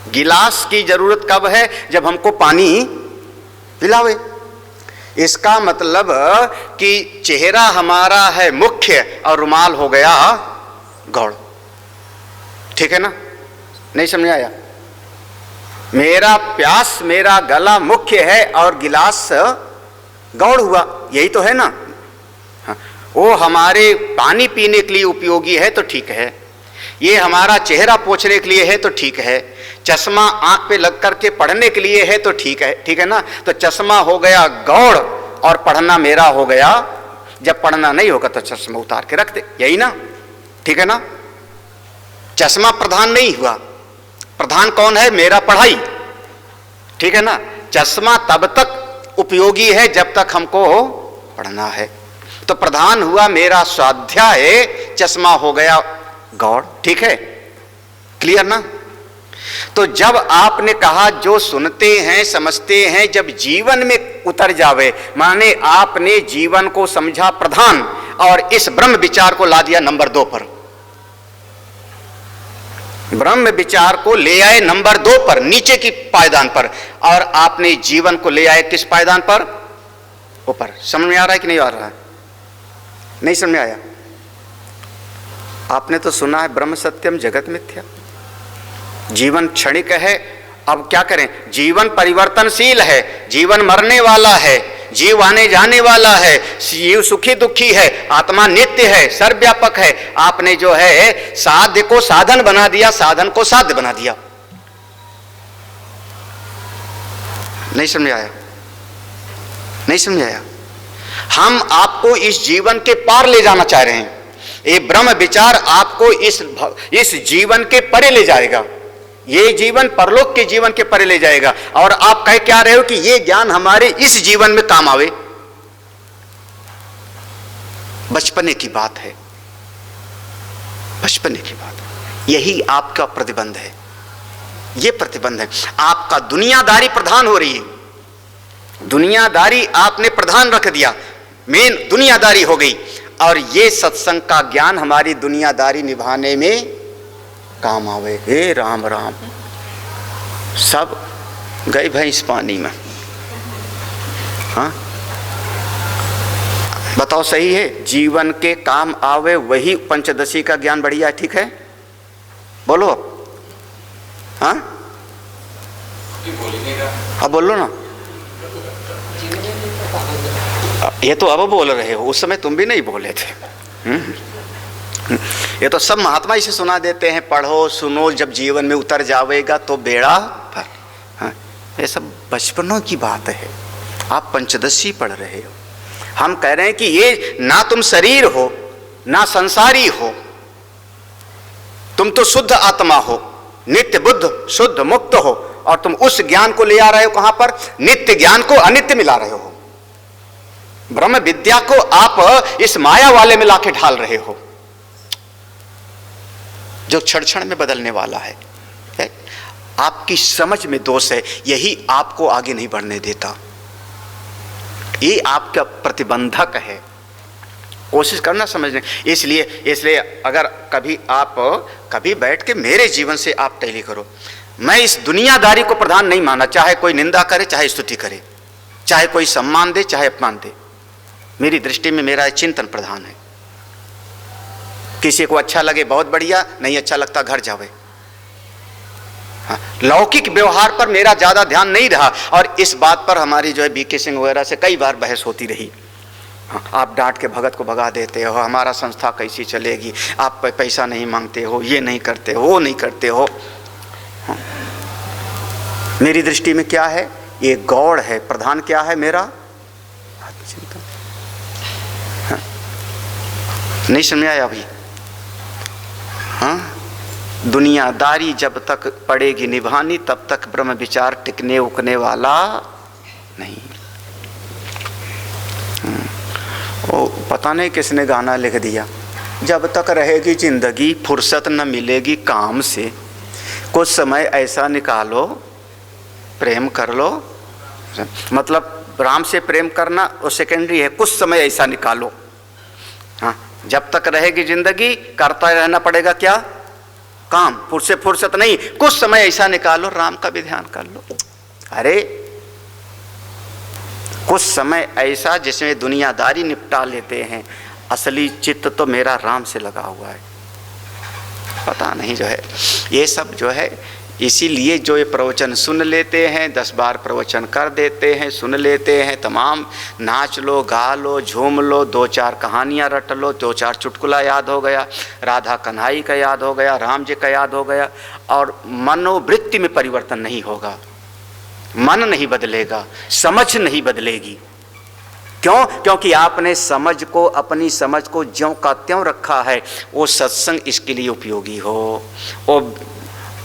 गिलास की जरूरत कब है? जब हमको पानी पिलावे। इसका मतलब कि चेहरा हमारा है मुख्य और रुमाल हो गया गौड़, ठीक है ना? नहीं समझ आया? मेरा प्यास, मेरा गला मुख्य है और गिलास गौड़ हुआ, यही तो है ना? हाँ, वो हमारे पानी पीने के लिए उपयोगी है तो ठीक है, ये हमारा चेहरा पोंछने के लिए है तो ठीक है, चश्मा आंख पे लग करके पढ़ने के लिए है तो ठीक है ना? तो चश्मा हो गया गौड़ और पढ़ना मेरा हो गया। जब पढ़ना नहीं होगा तो चश्मा उतार के रख दे, यही ना? ठीक है ना? चश्मा प्रधान नहीं हुआ, प्रधान कौन है? मेरा पढ़ाई, ठीक है ना? चश्मा तब तक उपयोगी है जब तक हमको पढ़ना है। तो प्रधान हुआ मेरा स्वाध्याय, चश्मा हो गया गौड़, ठीक है? क्लियर ना? तो जब आपने कहा जो सुनते हैं समझते हैं जब जीवन में उतर जावे, माने आपने जीवन को समझा प्रधान और इस ब्रह्म विचार को ला दिया नंबर 2 पर। ब्रह्म विचार को ले आए नंबर 2 पर, नीचे की पायदान पर, और आपने जीवन को ले आए किस पायदान पर? ऊपर। समझ में आ रहा है कि नहीं आ रहा है? नहीं समझ में आया? आपने तो सुना है ब्रह्म सत्यम जगत मिथ्या, जीवन क्षणिक है। अब क्या करें? जीवन परिवर्तनशील है, जीवन मरने वाला है, जीव आने जाने वाला है, जीव सुखी दुखी है, आत्मा नित्य है, सर्वव्यापक है। आपने जो है साध्य को साधन बना दिया, साधन को साध्य बना दिया। नहीं समझ आया? नहीं समझ आया? हम आपको इस जीवन के पार ले जाना चाह रहे हैं। ये ब्रह्म विचार आपको इस जीवन के परे ले जाएगा, ये जीवन परलोक के जीवन के परे ले जाएगा। और आप कह क्या रहे हो कि ये ज्ञान हमारे इस जीवन में काम आवे? बचपने की बात है, बचपने की बात। यही आपका प्रतिबंध है, ये प्रतिबंध है। आपका दुनियादारी प्रधान हो रही है, दुनियादारी आपने प्रधान रख दिया, मेन दुनियादारी हो गई। और ये सत्संग का ज्ञान हमारी दुनियादारी निभाने में काम आवे। हे राम राम, सब गई भैंस पानी में। हाँ, बताओ सही है? जीवन के काम आवे वही पंचदशी का ज्ञान बढ़िया, ठीक है? बोलो। हाँ अब बोलो ना। ये तो अब बोल रहे हो, उस समय तुम भी नहीं बोले थे। ये तो सब महात्मा इसे सुना देते हैं, पढ़ो सुनो, जब जीवन में उतर जावेगा तो बेड़ा पार। हाँ, ये सब बचपनों की बात है। आप पंचदशी पढ़ रहे हो, हम कह रहे हैं कि ये ना तुम शरीर हो ना संसारी हो, तुम तो शुद्ध आत्मा हो, नित्य बुद्ध शुद्ध मुक्त हो, और तुम उस ज्ञान को ले आ रहे हो कहां पर? नित्य ज्ञान को अनित्य मिला रहे हो। ब्रह्म विद्या को आप इस माया वाले में लाके ढाल रहे हो, जो क्षण क्षण में बदलने वाला है। आपकी समझ में दोष है, यही आपको आगे नहीं बढ़ने देता, ये आपका प्रतिबंधक है। कोशिश करना समझने। इसलिए अगर कभी आप कभी बैठ के मेरे जीवन से आप टैली करो, मैं इस दुनियादारी को प्रधान नहीं माना, चाहे कोई निंदा करे चाहे स्तुति करे, चाहे कोई सम्मान दे चाहे अपमान दे, मेरी दृष्टि में मेरा चिंतन प्रधान है। किसी को अच्छा लगे बहुत बढ़िया, नहीं अच्छा लगता घर जावे। हाँ, लौकिक व्यवहार पर मेरा ज्यादा ध्यान नहीं रहा, और इस बात पर हमारी जो है बीके सिंह वगैरह से कई बार बहस होती रही। हाँ, आप डांट के भगत को भगा देते हो, हमारा संस्था कैसी चलेगी, आप पैसा नहीं मांगते हो, ये नहीं करते हो, वो नहीं करते हो। हाँ, मेरी दृष्टि में क्या है? ये गौड़ है, प्रधान क्या है मेरा? आत्मचिंतन। हाँ, नहीं समझ आया अभी? हाँ, दुनियादारी जब तक पड़ेगी निभानी, तब तक ब्रह्म विचार टिकने उकने वाला नहीं। ओ पता नहीं किसने गाना लिख दिया, जब तक रहेगी जिंदगी फुर्सत न मिलेगी काम से, कुछ समय ऐसा निकालो प्रेम कर लो। मतलब राम से प्रेम करना वो सेकेंडरी है, कुछ समय ऐसा निकालो। हाँ, जब तक रहेगी जिंदगी करता रहना पड़ेगा क्या? काम। फुर्सत नहीं, कुछ समय ऐसा निकालो राम का भी ध्यान कर लो। अरे कुछ समय ऐसा जिसमें दुनियादारी निपटा लेते हैं, असली चित्त तो मेरा राम से लगा हुआ है। पता नहीं जो है ये सब जो है, इसीलिए जो ये प्रवचन सुन लेते हैं, 10 बार प्रवचन कर देते हैं, सुन लेते हैं, तमाम नाच लो, गा लो, झूम लो, 2-4 कहानियाँ रट लो, 2-4 चुटकुला याद हो गया, राधा कन्हई का याद हो गया, राम जी का याद हो गया, और मनोवृत्ति में परिवर्तन नहीं होगा, मन नहीं बदलेगा, समझ नहीं बदलेगी। क्यों? क्योंकि आपने समझ को, अपनी समझ को ज्यों का त्यों रखा है। वो सत्संग इसके लिए उपयोगी हो, वो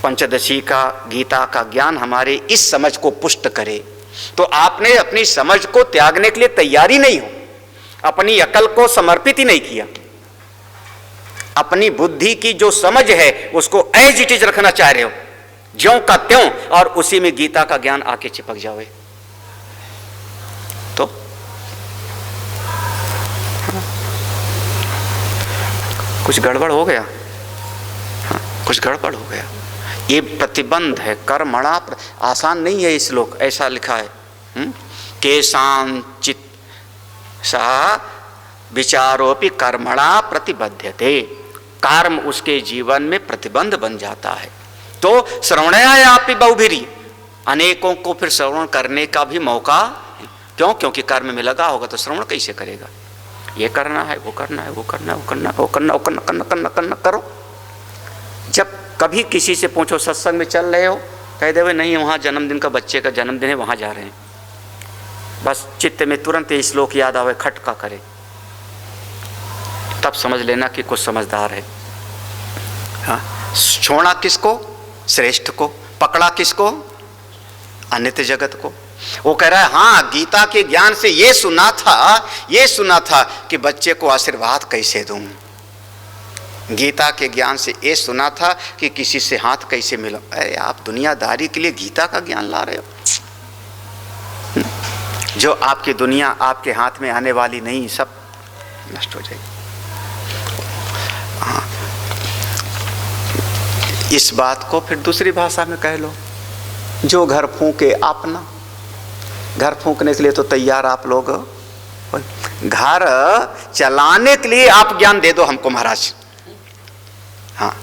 पंचदशी का, गीता का ज्ञान हमारे इस समझ को पुष्ट करे। तो आपने अपनी समझ को त्यागने के लिए तैयारी नहीं हो, अपनी अकल को समर्पित ही नहीं किया, अपनी बुद्धि की जो समझ है उसको एज इट इज रखना चाह रहे हो, ज्यों का त्यों, और उसी में गीता का ज्ञान आके चिपक जावे तो कुछ गड़बड़ हो गया। हाँ, कुछ गड़बड़ हो गया। ये प्रतिबंध है, कर्मणा। आसान नहीं है श्लोक, ऐसा लिखा है केशांचित सा विचारोपि कर्मणा प्रतिबद्धते। कर्म उसके जीवन में प्रतिबंध बन जाता है। तो श्रवणयापि बहुभिरी, अनेकों को फिर श्रवण करने का भी मौका। क्यों? क्योंकि कर्म में लगा होगा तो श्रवण कैसे करेगा? ये करना है, वो करना है, वो करना है, वो करना, वो करना, वो करना, करना, करना, करना करो। जब कभी किसी से पूछो सत्संग में चल रहे हो, कह दे नहीं वहाँ जन्मदिन का, बच्चे का जन्मदिन है, वहाँ जा रहे हैं, बस चित्त में तुरंत ये श्लोक याद आवे, खटका करे, तब समझ लेना कि कुछ समझदार है। हाँ, छोड़ा किसको? श्रेष्ठ को। पकड़ा किसको? अनित्य जगत को। वो कह रहा है हाँ, गीता के ज्ञान से ये सुना था कि बच्चे को आशीर्वाद कैसे दूं, गीता के ज्ञान से ये सुना था कि किसी से हाथ कैसे मिला। अरे आप दुनियादारी के लिए गीता का ज्ञान ला रहे हो, जो आपकी दुनिया आपके हाथ में आने वाली नहीं, सब नष्ट हो जाएगी। हाँ, इस बात को फिर दूसरी भाषा में कह लो, जो घर फूंके अपना। घर फूंकने के लिए तो तैयार आप लोग, घर चलाने के लिए आप ज्ञान दे दो हमको महाराज। हाँ,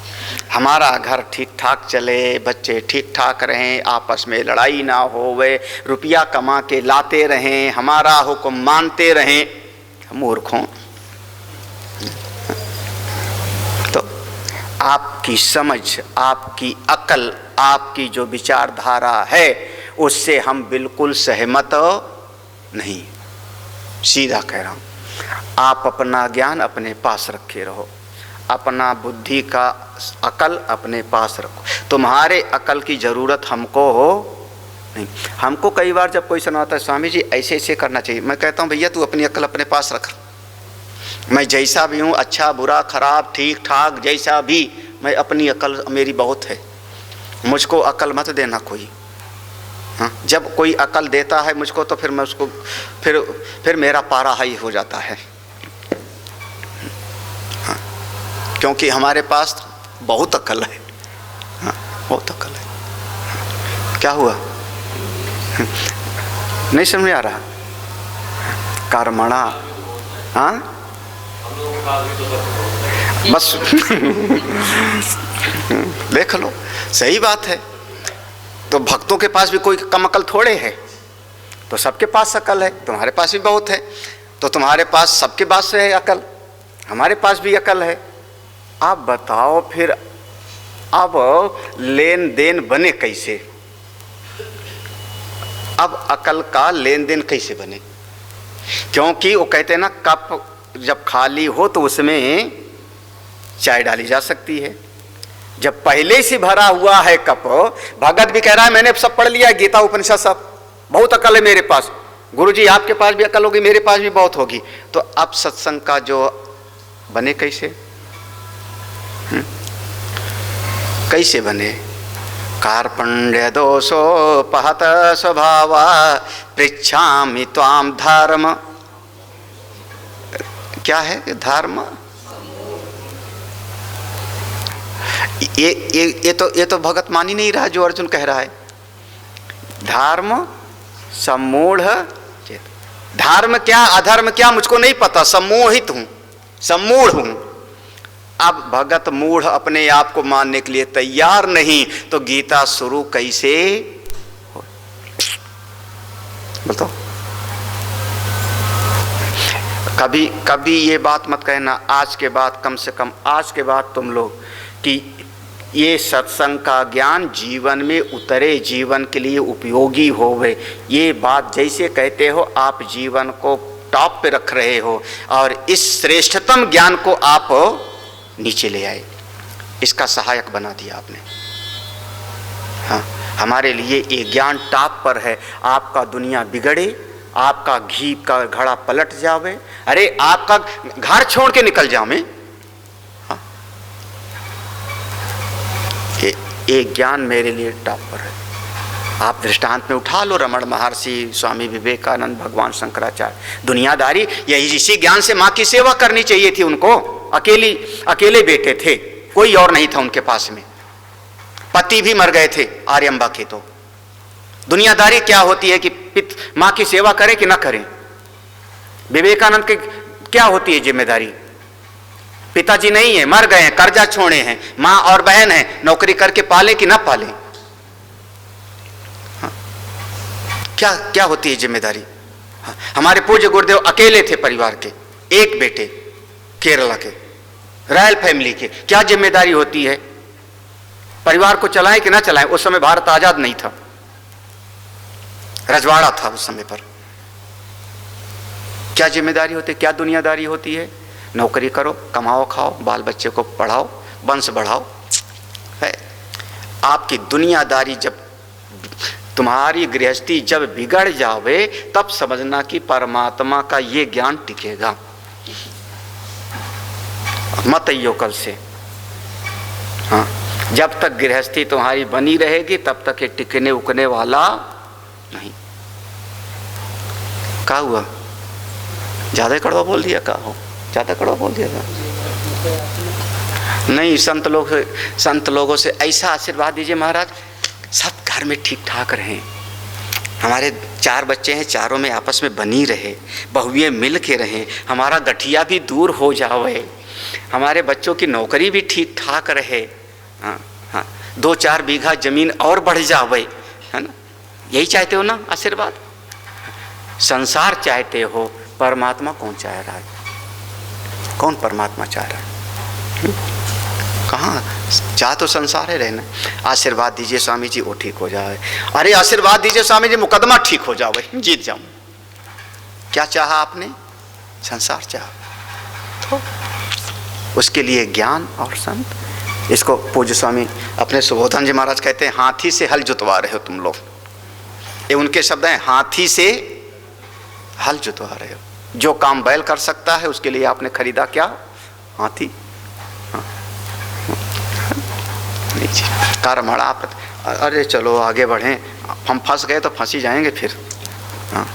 हमारा घर ठीक ठाक चले, बच्चे ठीक ठाक रहें, आपस में लड़ाई ना होवे, रुपया कमा के लाते रहें, हमारा हुक्म मानते रहें। मूर्खों, तो आपकी समझ, आपकी अकल, आपकी जो विचारधारा है उससे हम बिल्कुल सहमत नहीं। सीधा कह रहा हूँ, आप अपना ज्ञान अपने पास रखे रहो, अपना बुद्धि का अकल अपने पास रखो। तुम्हारे अकल की ज़रूरत हमको हो नहीं। हमको कई बार जब कोई सुनाता है स्वामी जी ऐसे ऐसे करना चाहिए, मैं कहता हूँ भैया तू अपनी अकल अपने पास रख। मैं जैसा भी हूँ, अच्छा बुरा खराब ठीक ठाक जैसा भी, मैं अपनी अकल मेरी बहुत है, मुझको अकल मत देना कोई। हाँ, जब कोई अकल देता है मुझको तो फिर मैं उसको फिर मेरा पारा हाई हो जाता है। हाँ, क्योंकि हमारे पास बहुत अकल है। हाँ, बहुत अकल है। क्या हुआ? नहीं समझ में आ रहा? कर्मणा, हाँ बस देख लो, सही बात है। तो भक्तों के पास भी कोई कम अकल थोड़े है, तो सबके पास अकल है। तुम्हारे पास भी बहुत है, तो तुम्हारे पास सबके पास से है अकल, हमारे पास भी अकल है। आप बताओ फिर अब लेन देन बने कैसे? अब अकल का लेन देन कैसे बने? क्योंकि वो कहते हैं ना, कप जब खाली हो तो उसमें चाय डाली जा सकती है। जब पहले से भरा हुआ है कप, भगत भी कह रहा है मैंने सब पढ़ लिया गीता उपनिषद सब, बहुत अकल है मेरे पास। गुरुजी आपके पास भी अकल होगी, मेरे पास भी बहुत होगी। तो अब सत्संग का जो बने कैसे? कैसे बने? कार्पण्य दोषोपहत स्वभाव पृच्छामि त्वाम धर्म। क्या है धर्म? ये तो भगत मान ही नहीं रहा जो अर्जुन कह रहा है। धर्म सम्मूढ़ चेत। धर्म क्या अधर्म क्या मुझको नहीं पता, सम्मोहित हूं, सम्मूढ़ हूं। अब भगत मूढ़ अपने आप को मानने के लिए तैयार नहीं, तो गीता शुरू कैसे हो? बताओ। कभी ये बात मत कहना आज के बाद, कम से कम आज के बाद तुम लोग, कि ये सत्संग का ज्ञान जीवन में उतरे, जीवन के लिए उपयोगी होवे। ये बात जैसे कहते हो आप जीवन को टॉप पे रख रहे हो, और इस श्रेष्ठतम ज्ञान को आप नीचे ले आए, इसका सहायक बना दिया आपने। हाँ, हमारे लिए ये ज्ञान टॉप पर है। आपका दुनिया बिगड़े, आपका घी का घड़ा पलट जावे, अरे आपका घर छोड़ के निकल जावे, हाँ, ये ज्ञान मेरे लिए टॉप पर है। आप दृष्टांत में उठा लो रमण महर्षि, स्वामी विवेकानंद, भगवान शंकराचार्य। दुनियादारी यही, इसी ज्ञान से माँ की सेवा करनी चाहिए थी उनको। अकेले बेटे थे, कोई और नहीं था उनके पास में, पति भी मर गए थे आर्यम्बा के। तो दुनियादारी क्या होती है कि माँ की सेवा करें कि ना करें? विवेकानंद की क्या होती है जिम्मेदारी? पिताजी नहीं है, मर गए हैं, कर्जा छोड़े हैं, माँ और बहन है, नौकरी करके पाले कि ना पाले? हाँ, क्या होती है जिम्मेदारी? हाँ, हमारे पूज्य गुरुदेव अकेले थे परिवार के, एक बेटे, केरला के, रॉयल फैमिली के। क्या जिम्मेदारी होती है? परिवार को चलाएं कि ना चलाएं? उस समय भारत आजाद नहीं था, रजवाड़ा था उस समय पर। क्या जिम्मेदारी होती है, क्या दुनियादारी होती है? नौकरी करो, कमाओ, खाओ, बाल बच्चे को पढ़ाओ, वंश बढ़ाओ, है। आपकी दुनियादारी जब, तुम्हारी गृहस्थी जब बिगड़ जावे, तब समझना कि परमात्मा का ये ज्ञान टिकेगा। मत आइयो कल से। हाँ, जब तक गृहस्थी तुम्हारी बनी रहेगी तब तक ये टिकने उकने वाला नहीं। क्या हुआ? ज्यादा कड़वा बोल दिया? क्या हो, ज्यादा कड़वा बोल दिया था? नहीं, संत लोगों से ऐसा आशीर्वाद दीजिए महाराज, सब घर में ठीक ठाक रहें, हमारे 4 बच्चे हैं, चारों में आपस में बनी रहे, बहुएं मिल के रहें, हमारा गठिया भी दूर हो जावे, हमारे बच्चों की नौकरी भी ठीक ठाक रहे, हाँ हाँ, 2-4 बीघा जमीन और बढ़ जावे, है ना? यही चाहते हो ना आशीर्वाद? संसार चाहते हो, परमात्मा कौन चाह रहा है? कौन परमात्मा चाह रहा है? कहाँ? चाह तो संसार है रहना। आशीर्वाद दीजिए स्वामी जी वो ठीक हो जाए, अरे आशीर्वाद दीजिए स्वामी जी मुकदमा ठीक हो जाए, जीत जाऊं। क्या चाहा आपने? संसार चाहा, तो उसके लिए ज्ञान और संत। इसको पूज्य स्वामी अपने सुबोधन जी महाराज कहते हैं, हाथी से हल जुतवा रहे हो तुम लोग। ये उनके शब्द हैं, हाथी से हल जुतवा रहे हो। जो काम बैल कर सकता है उसके लिए आपने खरीदा क्या? हाथी। कारमड़ा, अरे चलो आगे बढ़ें, हम फंस गए तो फंसी जाएंगे फिर। हाँ।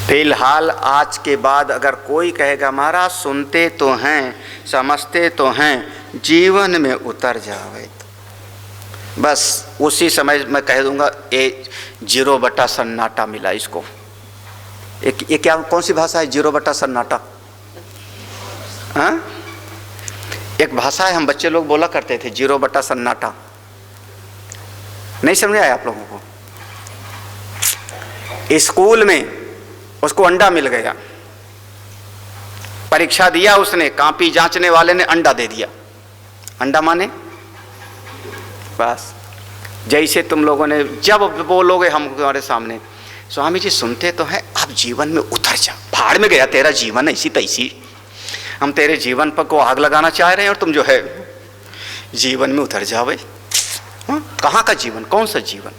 फिलहाल आज के बाद अगर कोई कहेगा महाराज सुनते तो हैं, समझते तो हैं, जीवन में उतर जावे, तो बस उसी समय मैं कह दूंगा ये 0 सन्नाटा मिला इसको। ये क्या, कौन सी भाषा है 0 सन्नाटा? हाँ, एक भाषा है, हम बच्चे लोग बोला करते थे 0 सन्नाटा। नहीं समझ आया आप लोगों को? स्कूल में उसको अंडा मिल गया, परीक्षा दिया उसने, कॉपी जांचने वाले ने अंडा दे दिया। अंडा माने बस जैसे तुम लोगों ने जब बोलोगे हमारे सामने, स्वामी जी सुनते तो हैं, अब जीवन में उतर जा, भाड़ में गया तेरा जीवन ऐसी तैसी, हम तेरे जीवन पर को आग लगाना चाह रहे हैं और तुम जो है जीवन में उतर जावे। कहाँ का जीवन, कौन सा जीवन?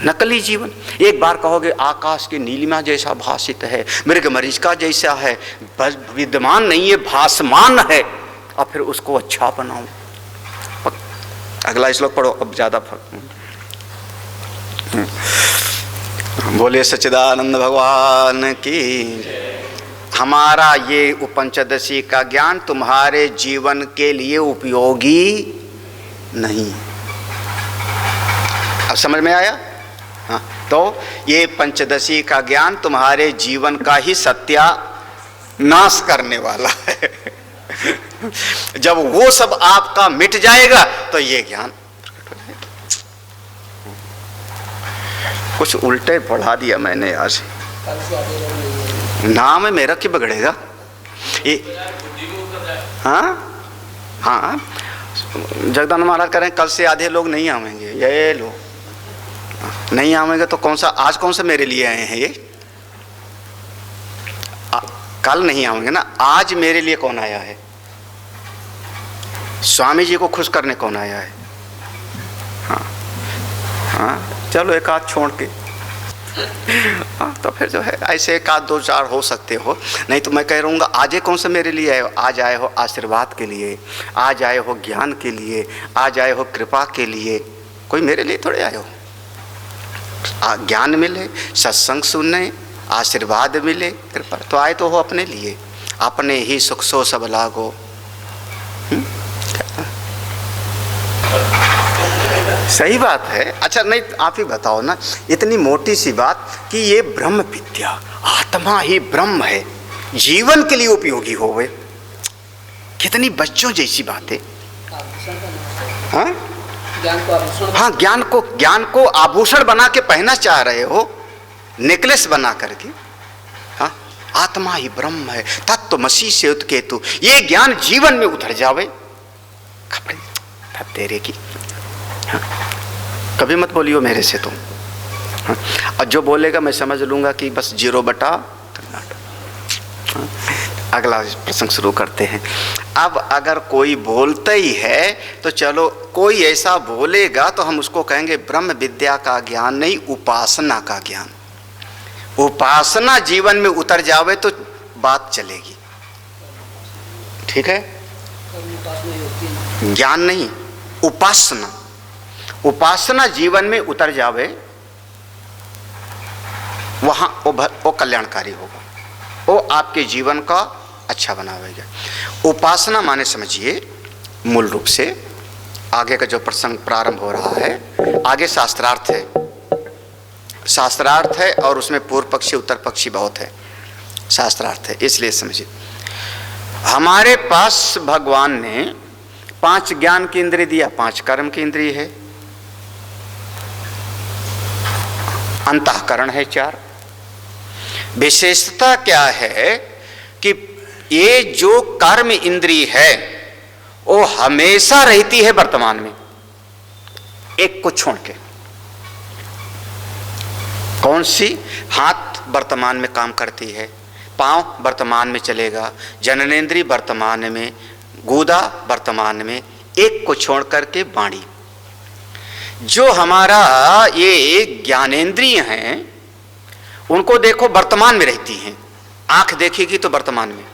नकली जीवन। एक बार कहोगे आकाश की नीलिमा जैसा भासित है, मृग मरीचिका जैसा है, विद्यमान नहीं है, भासमान है, और फिर उसको अच्छा बनाओ। अगला श्लोक पढ़ो, अब ज्यादा बोले सच्चिदानंद भगवान की। हमारा ये उपंचदशी का ज्ञान तुम्हारे जीवन के लिए उपयोगी नहीं। अब समझ में आया? हाँ, तो ये पंचदशी का ज्ञान तुम्हारे जीवन का ही सत्यानाश करने वाला है। जब वो सब आपका मिट जाएगा तो ये ज्ञान प्रकट हो जाएगा। कुछ उल्टे पढ़ा दिया मैंने आज, नाम है मेरा कि बिगड़ेगा ये? हाँ हाँ, जगदानंद महाराज कह रहे हैं कल से आधे लोग नहीं आवेंगे, ये लोग नहीं आवेंगे तो कौन सा, आज कौन सा मेरे लिए आए हैं ये? कल नहीं आवेंगे ना, आज मेरे लिए कौन आया है? स्वामी जी को खुश करने कौन आया है? हाँ हाँ, चलो एक आध छोड़ के, हाँ तो फिर जो है ऐसे 1-2-4 हो सकते हो, नहीं तो मैं कह रहूँगा आज कौन सा मेरे लिए आए हो? आज आए हो आशीर्वाद के लिए, आज आए हो ज्ञान के लिए, आज आए हो कृपा के लिए, कोई मेरे लिए थोड़े आए हो। ज्ञान मिले, सत्संग सुनने, आशीर्वाद मिले, कृपा, तो आए तो हो अपने लिए, अपने ही सुख सो सब लागो। सही बात है। अच्छा नहीं आप ही बताओ ना, इतनी मोटी सी बात कि ये ब्रह्म विद्या, आत्मा ही ब्रह्म है, जीवन के लिए उपयोगी हो गए, कितनी बच्चों जैसी बात है। हाँ हाँ, ज्ञान को आभूषण बना के पहना चाह रहे हो, नेकलेस बना करके। हाँ, आत्मा ही ब्रह्म है, तत्वमसि से उत्केतु, ये ज्ञान जीवन में उतर जावे, खपड़े तेरे की। हाँ, कभी मत बोलियो मेरे से तुम। हाँ, और जो बोलेगा मैं समझ लूँगा कि बस 0 हाँ, अगला प्रसंग शुरू करते हैं। अब अगर कोई बोलता ही है तो चलो, कोई ऐसा बोलेगा तो हम उसको कहेंगे ब्रह्म विद्या का ज्ञान नहीं, उपासना का ज्ञान। उपासना जीवन में उतर जावे तो बात चलेगी, ठीक है? ज्ञान नहीं, उपासना। उपासना जीवन में उतर जावे, वहां वो कल्याणकारी होगा, वो आपके जीवन का अच्छा बनावेगा। उपासना माने समझिए मूल रूप से, आगे का जो प्रसंग प्रारंभ हो रहा है, आगे शास्त्रार्थ है, शास्त्रार्थ है और उसमें पूर्व पक्षी उत्तर पक्षी बहुत है, शास्त्रार्थ है, इसलिए समझिए। हमारे पास भगवान ने 5 ज्ञान की इंद्रिय दिया, 5 कर्म की इंद्रिय है, अंतःकरण है 4। विशेषता क्या है कि ये जो कर्म इंद्रिय है वो हमेशा रहती है वर्तमान में, एक को छोड़ के। कौन सी? हाथ वर्तमान में काम करती है, पांव वर्तमान में चलेगा, जननेंद्रिय वर्तमान में, गूदा वर्तमान में, एक को छोड़ करके वाणी। जो हमारा ये ज्ञानेंद्रिय हैं उनको देखो वर्तमान में रहती हैं। आंख देखेगी तो वर्तमान में,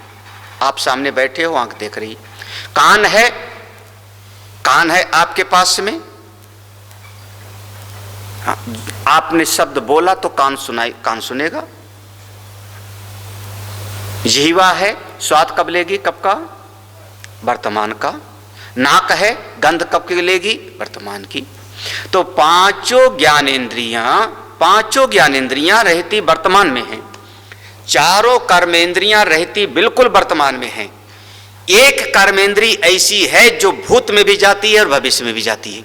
आप सामने बैठे हो, आंख देख रही। कान है, कान है आपके पास में, हाँ, आपने शब्द बोला तो कान सुनेगा। जिह्वा है, स्वाद कब लेगी? कब का? वर्तमान का। नाक है, गंध कब की लेगी? वर्तमान की। तो पांचों ज्ञानेंद्रियां रहती वर्तमान में हैं, चारों कर्मेंद्रियां रहती बिल्कुल वर्तमान में हैं। एक कर्मेंद्री ऐसी है जो भूत में भी जाती है और भविष्य में भी जाती है।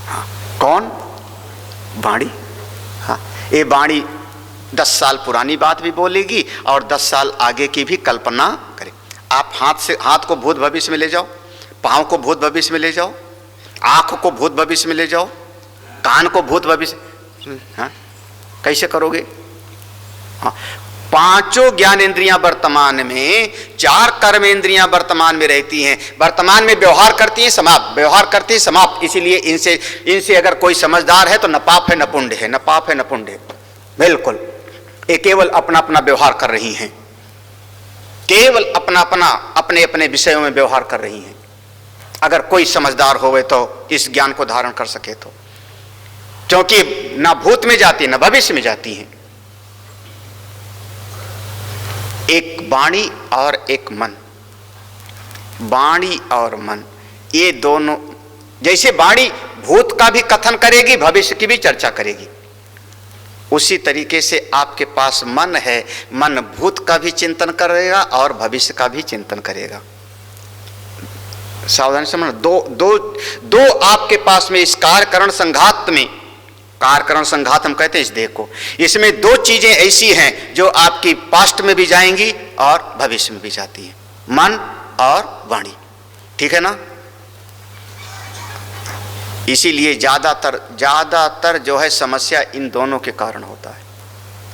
हाँ, कौन? वाणी। हाँ, ये वाणी 10 साल पुरानी बात भी बोलेगी और 10 साल आगे की भी कल्पना करे। आप हाथ को भूत भविष्य में ले जाओ, पांव को भूत भविष्य में ले जाओ, आंख को भूत भविष्य में ले जाओ, कान को भूत भविष्य, हाँ, कैसे करोगे? हाँ, पांचों ज्ञानेंद्रियां वर्तमान में, 4 कर्मेंद्रियां वर्तमान में रहती हैं, वर्तमान में व्यवहार करती हैं, समाप्त, व्यवहार करती है, समाप्त। इसीलिए इनसे अगर कोई समझदार है तो न पाप है न पुण्य है, न पाप है न पुण्य है, बिल्कुल। ये केवल अपना अपना व्यवहार कर रही हैं, केवल अपना अपना अपने अपने विषयों में व्यवहार कर रही हैं। अगर कोई समझदार होवे तो इस ज्ञान को धारण कर सके तो, क्योंकि ना भूत में जाती है ना भविष्य में जाती हैं। एक वाणी और एक मन, वाणी और मन, ये दोनों, जैसे वाणी भूत का भी कथन करेगी, भविष्य की भी चर्चा करेगी, उसी तरीके से आपके पास मन है, मन भूत का भी चिंतन करेगा और भविष्य का भी चिंतन करेगा। सावधानी समझना, दो आपके पास में इस कार्यकरण संघात में, कार्यकरण संघात हम कहते हैं इस देह को, इसमें 2 चीजें ऐसी हैं जो आपकी पास्ट में भी जाएंगी और भविष्य में भी जाती हैं, मन और वाणी। ठीक है ना? इसीलिए ज्यादातर जो है समस्या इन दोनों के कारण होता है,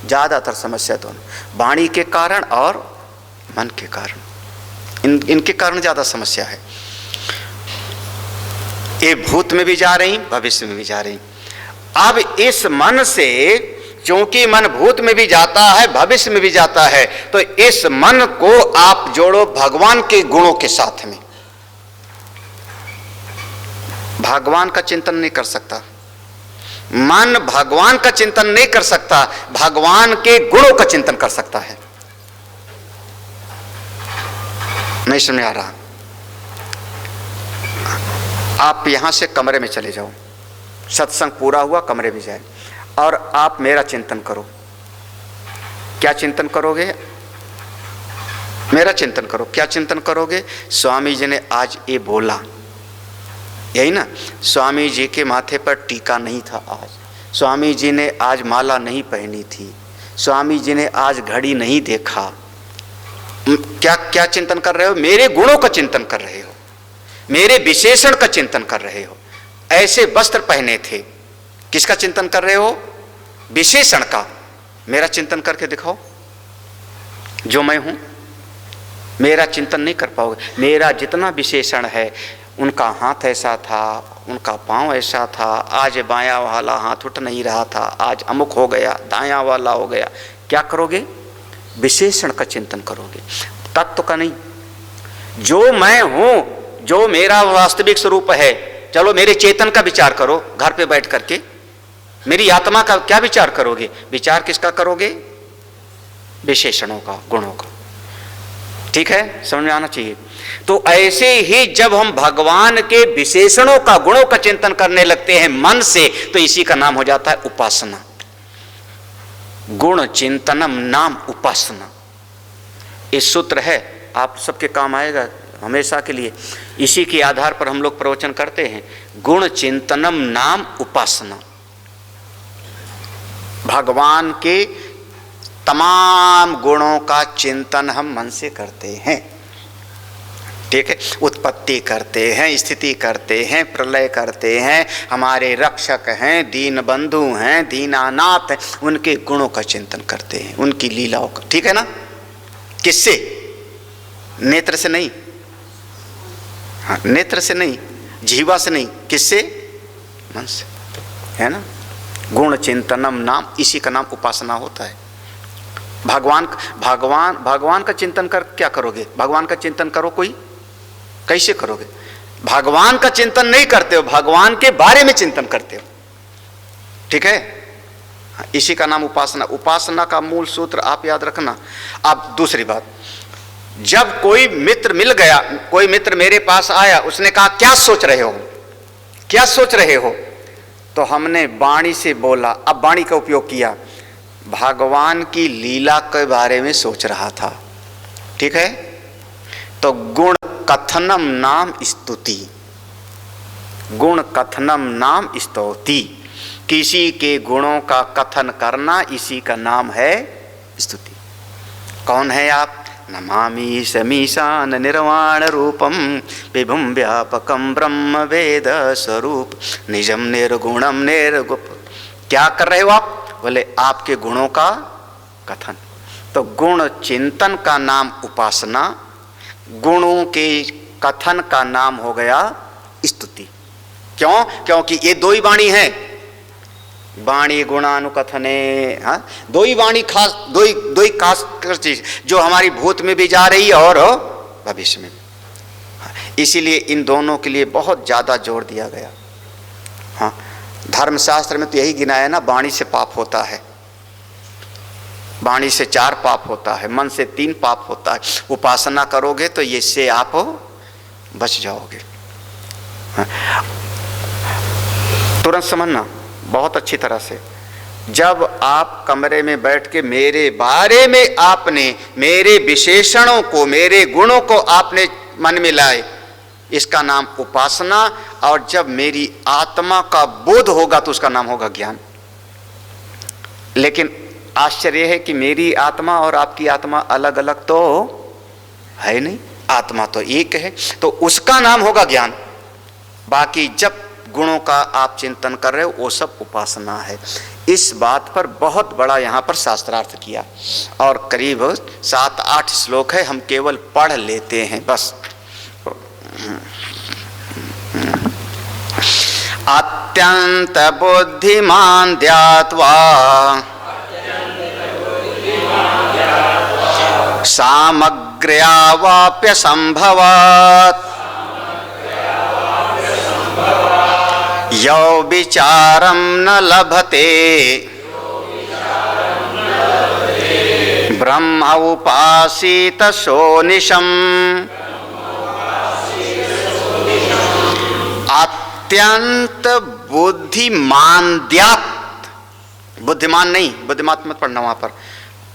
ज्यादातर समस्या दोनों, वाणी के कारण और मन के कारण, इनके कारण ज्यादा समस्या है। ये भूत में भी जा रही, भविष्य में भी जा रही। अब इस मन से, क्योंकि मन भूत में भी जाता है भविष्य में भी जाता है, तो इस मन को आप जोड़ो भगवान के गुणों के साथ में। भगवान का चिंतन नहीं कर सकता मन, भगवान का चिंतन नहीं कर सकता, भगवान के गुणों का चिंतन कर सकता है। नहीं समझ आ रहा? आप यहां से कमरे में चले जाओ, सत्संग पूरा हुआ, कमरे में जाए और आप मेरा चिंतन करो। क्या चिंतन करोगे? मेरा चिंतन करो। क्या चिंतन करोगे? स्वामी जी ने आज ये बोला, यही ना? स्वामी जी के माथे पर टीका नहीं था आज, स्वामी जी ने आज माला नहीं पहनी थी, स्वामी जी ने आज घड़ी नहीं देखा। क्या क्या चिंतन कर रहे हो? मेरे गुणों का चिंतन कर रहे हो, मेरे विशेषण का चिंतन कर रहे हो। ऐसे वस्त्र पहने थे, किसका चिंतन कर रहे हो? विशेषण का। मेरा चिंतन करके दिखाओ, जो मैं हूं मेरा चिंतन नहीं कर पाओगे। मेरा जितना विशेषण है, उनका हाथ ऐसा था, उनका पांव ऐसा था, आज बायां वाला हाथ उठ नहीं रहा था, आज अमुक हो गया, दायां वाला हो गया। क्या करोगे? विशेषण का चिंतन करोगे, तत्व का नहीं। जो मैं हूं, जो मेरा वास्तविक स्वरूप है, चलो मेरे चेतन का विचार करो घर पे बैठ करके। मेरी आत्मा का क्या विचार करोगे? विचार किसका करोगे? विशेषणों का, गुणों का। ठीक है, समझ में आना चाहिए। तो ऐसे ही जब हम भगवान के विशेषणों का, गुणों का चिंतन करने लगते हैं मन से, तो इसी का नाम हो जाता है उपासना। गुण चिंतनम नाम उपासना, इस सूत्र है, आप सबके काम आएगा हमेशा के लिए। इसी के आधार पर हम लोग प्रवचन करते हैं। गुण चिंतनम नाम उपासना, भगवान के तमाम गुणों का चिंतन हम मन से करते हैं। ठीक है, उत्पत्ति करते हैं, स्थिति करते हैं, प्रलय करते हैं, हमारे रक्षक हैं, दीन बंधु हैं, दीनानाथ हैं, उनके गुणों का चिंतन करते हैं, उनकी लीलाओं का। ठीक है ना? किससे? नेत्र से नहीं, हाँ, नेत्र से नहीं, जीवा से नहीं, किससे? मन से, है ना? गुण चिंतनम नाम, इसी का नाम उपासना होता है। भगवान का चिंतन कर क्या करोगे? भगवान का चिंतन करो कोई, कैसे करोगे? भगवान का चिंतन नहीं करते हो, भगवान के बारे में चिंतन करते हो। ठीक है, इसी का नाम उपासना। उपासना का मूल सूत्र आप याद रखना। अब दूसरी बात, जब कोई मित्र मिल गया, कोई मित्र मेरे पास आया, उसने कहा क्या सोच रहे हो, क्या सोच रहे हो, तो हमने वाणी से बोला। अब वाणी का उपयोग किया, भगवान की लीला के बारे में सोच रहा था। ठीक है, तो गुण कथनम नाम स्तुति, गुण कथनम नाम स्तुति, किसी के गुणों का कथन करना, इसी का नाम है स्तुति। कौन है आप? नमामि समीशान निर्वाण रूपम विभुम व्यापकम ब्रह्म वेद स्वरूप निजम निर्गुणम निर्गुप। क्या कर रहे हो आप? बोले आपके गुणों का कथन। तो गुण चिंतन का नाम उपासना, गुणों के कथन का नाम हो गया स्तुति। क्यों? क्योंकि ये दो ही वाणी है, वाणी गुणानुकथने। हाँ, दो ही वाणी, खास दो ही खास चीज जो हमारी भूत में भी जा रही है और भविष्य में भी। इसीलिए इन दोनों के लिए बहुत ज्यादा जोर दिया गया। हाँ, धर्मशास्त्र में तो यही गिनाया ना, वाणी से पाप होता है, वाणी से 4 पाप होता है, मन से 3 पाप होता है। उपासना करोगे तो इससे आप बच जाओगे। हाँ, तुरंत समझना बहुत अच्छी तरह से। जब आप कमरे में बैठ के मेरे बारे में आपने, मेरे विशेषणों को, मेरे गुणों को आपने मन में लाए, इसका नाम उपासना। और जब मेरी आत्मा का बोध होगा तो उसका नाम होगा ज्ञान। लेकिन आश्चर्य है कि मेरी आत्मा और आपकी आत्मा अलग अलग तो है नहीं, आत्मा तो एक है, तो उसका नाम होगा ज्ञान। बाकी जब गुणों का आप चिंतन कर रहे हो वो सब उपासना है। इस बात पर बहुत बड़ा यहाँ पर शास्त्रार्थ किया, और करीब 7-8 श्लोक है, हम केवल पढ़ लेते हैं बस। अत्यंत बुद्धिमान ध्यात्वा सामग्र्यावाप्य संभवात् यो विचारम न लभते ब्रह्म उपासीत सोनिशम्। अत्यंत बुद्धिमान्द्यात्, बुद्धिमान नहीं, बुद्धिमान मत पढ़ना वहां पर,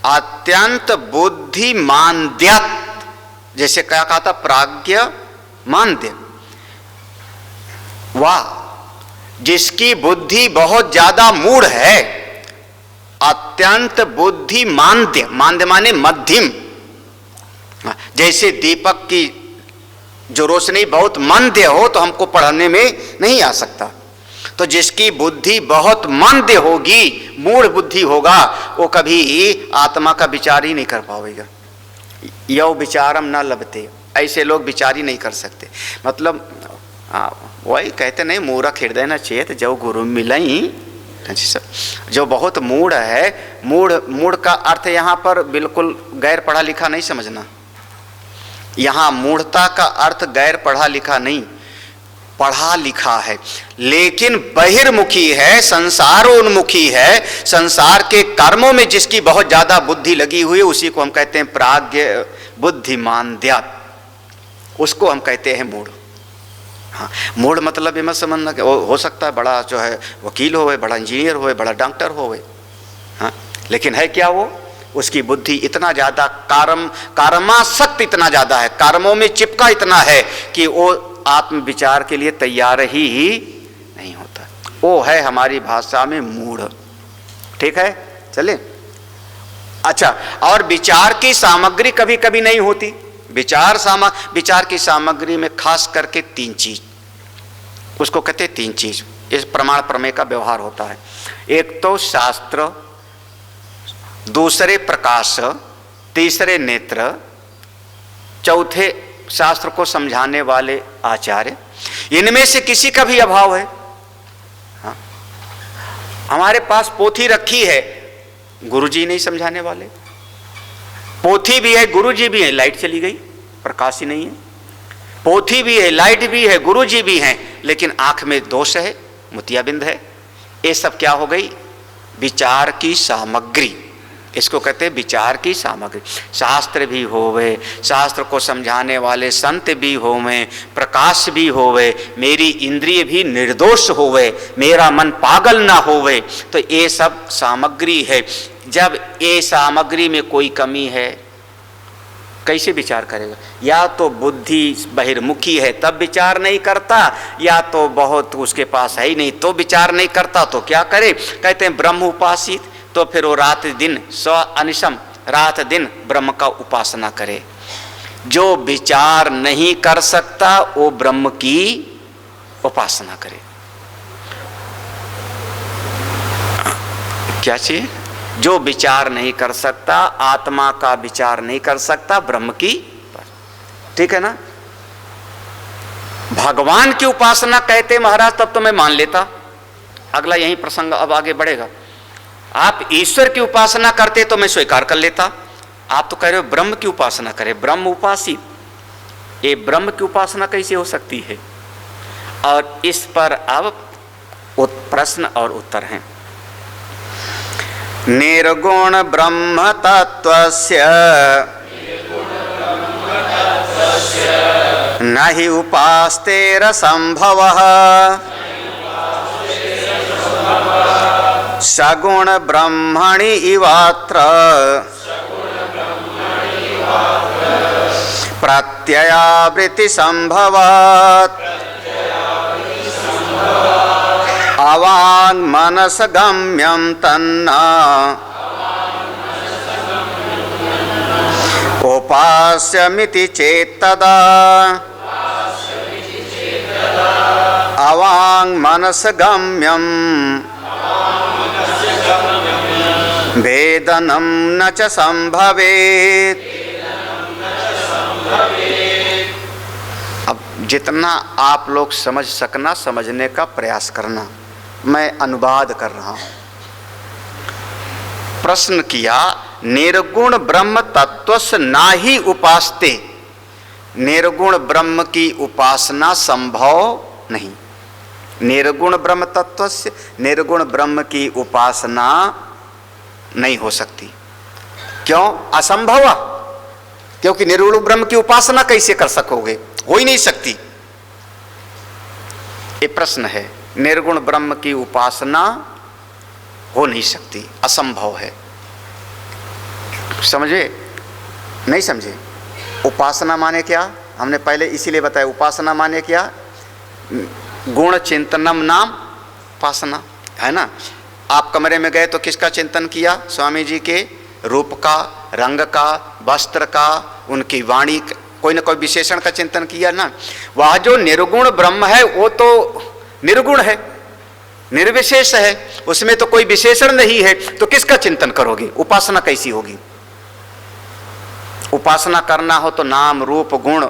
अत्यंत बुद्धिमान्द्यात्, जैसे क्या कहा था, प्राज्ञ मान्द्य, वाह, जिसकी बुद्धि बहुत ज्यादा मूढ़ है। अत्यंत बुद्धि मान्द्य, मान्द्य माने मध्यम, जैसे दीपक की जो रोशनी बहुत मंद हो तो हमको पढ़ने में नहीं आ सकता, तो जिसकी बुद्धि बहुत मंद होगी, मूढ़ बुद्धि होगा, वो कभी आत्मा का विचार ही नहीं कर पाएगा। यौ विचारम न लभते, ऐसे लोग विचार ही नहीं कर सकते। मतलब वही कहते नहीं, मूर्ख हृदय न चेत जो गुरु मिलई। जो बहुत मूढ़ है, मूढ़ का अर्थ यहाँ पर बिल्कुल गैर पढ़ा लिखा नहीं समझना। यहाँ मूढ़ता का अर्थ गैर पढ़ा लिखा नहीं, पढ़ा लिखा है, लेकिन बहिर्मुखी है, संसारोन्मुखी है, संसार के कर्मों में जिसकी बहुत ज्यादा बुद्धि लगी हुई है, उसी को हम कहते हैं प्राज्ञ बुद्धिमान्द्यात्, उसको हम कहते हैं मूढ़। हाँ, मूढ़ मतलब ये मत समझना कि हो सकता है बड़ा जो है वकील होवे, बड़ा इंजीनियर होवे, बड़ा डॉक्टर होवे, हाँ, लेकिन है क्या वो? उसकी बुद्धि इतना ज्यादा कर्मासक्त इतना ज्यादा है, कर्मों में चिपका इतना है कि वो आत्म विचार के लिए तैयार ही नहीं होता। वो है हमारी भाषा में मूढ़। ठीक है, चले। अच्छा, और विचार की सामग्री कभी कभी नहीं होती। विचार की सामग्री में खास करके तीन चीज, उसको कहते हैं तीन चीज, इस प्रमाण प्रमेय का व्यवहार होता है। एक तो शास्त्र, दूसरे प्रकाश, तीसरे नेत्र, चौथे शास्त्र को समझाने वाले आचार्य। इनमें से किसी का भी अभाव है। हाँ? हमारे पास पोथी रखी है, गुरुजी नहीं समझाने वाले, पोथी भी है, गुरुजी भी है, लाइट चली गई, प्रकाश ही नहीं है। पोथी भी है, लाइट भी है, गुरुजी भी हैं, लेकिन आंख में दोष है, मोतियाबिंद है। ये सब क्या हो गई? विचार की सामग्री। इसको कहते हैं विचार की सामग्री। शास्त्र भी होवे, शास्त्र को समझाने वाले संत भी होवे, प्रकाश भी होवे, मेरी इंद्रिय भी निर्दोष होवे, मेरा मन पागल ना होवे, तो ये सब सामग्री है। जब ये सामग्री में कोई कमी है, कैसे विचार करेगा? या तो बुद्धि बहिर्मुखी है तब विचार नहीं करता, या तो बहुत उसके पास है ही नहीं तो विचार नहीं करता। तो क्या करे? कहते हैं ब्रह्म उपासित, तो फिर वो रात दिन स्व अनिशम, रात दिन ब्रह्म का उपासना करे। जो विचार नहीं कर सकता वो ब्रह्म की उपासना करे। क्या चाहिए? जो विचार नहीं कर सकता, आत्मा का विचार नहीं कर सकता, ब्रह्म की। ठीक है ना? भगवान की उपासना कहते महाराज तब तो मैं मान लेता। अगला यही प्रसंग अब आगे बढ़ेगा। आप ईश्वर की उपासना करते तो मैं स्वीकार कर लेता। आप तो कह रहे हो ब्रह्म की उपासना करे, ब्रह्म उपासित। ये ब्रह्म की उपासना कैसे हो सकती है? और इस पर अब प्रश्न और उत्तर हैं। निर्गुण ब्रह्म तत्वस्य न हि उपास्तेर संभवः सगुण ब्रह्मणि इवात्र प्रत्ययावृत्ति संभवात् अवाङ् मनस गम्यं तन्ना उपास्यमिति चेत्तदा अवाङ् मनस गम्यं वेदनं न च संभवेत्। अब जितना आप लोग समझ सकना, समझने का प्रयास करना। मैं अनुवाद कर रहा हूं। प्रश्न किया, निर्गुण ब्रह्म तत्वस्य नाहि उपास्ते, निर्गुण ब्रह्म की उपासना संभव नहीं। निर्गुण ब्रह्म तत्वस्य, निर्गुण ब्रह्म की उपासना नहीं हो सकती। क्यों? असंभव। क्योंकि निर्गुण ब्रह्म की उपासना कैसे कर सकोगे? हो ही नहीं सकती। ये प्रश्न है। निर्गुण ब्रह्म की उपासना हो नहीं सकती, असंभव है। समझे? नहीं समझे? उपासना माने क्या? हमने पहले इसीलिए बताया, उपासना माने क्या? गुण चिंतनम नाम उपासना, है ना? आप कमरे में गए तो किसका चिंतन किया? स्वामी जी के रूप का, रंग का, वस्त्र का, उनकी वाणी, कोई ना कोई विशेषण का चिंतन किया ना। वह जो निर्गुण ब्रह्म है वो तो निर्गुण है, निर्विशेष है, उसमें तो कोई विशेषण नहीं है, तो किसका चिंतन करोगे? उपासना कैसी होगी? उपासना करना हो तो नाम, रूप, गुण,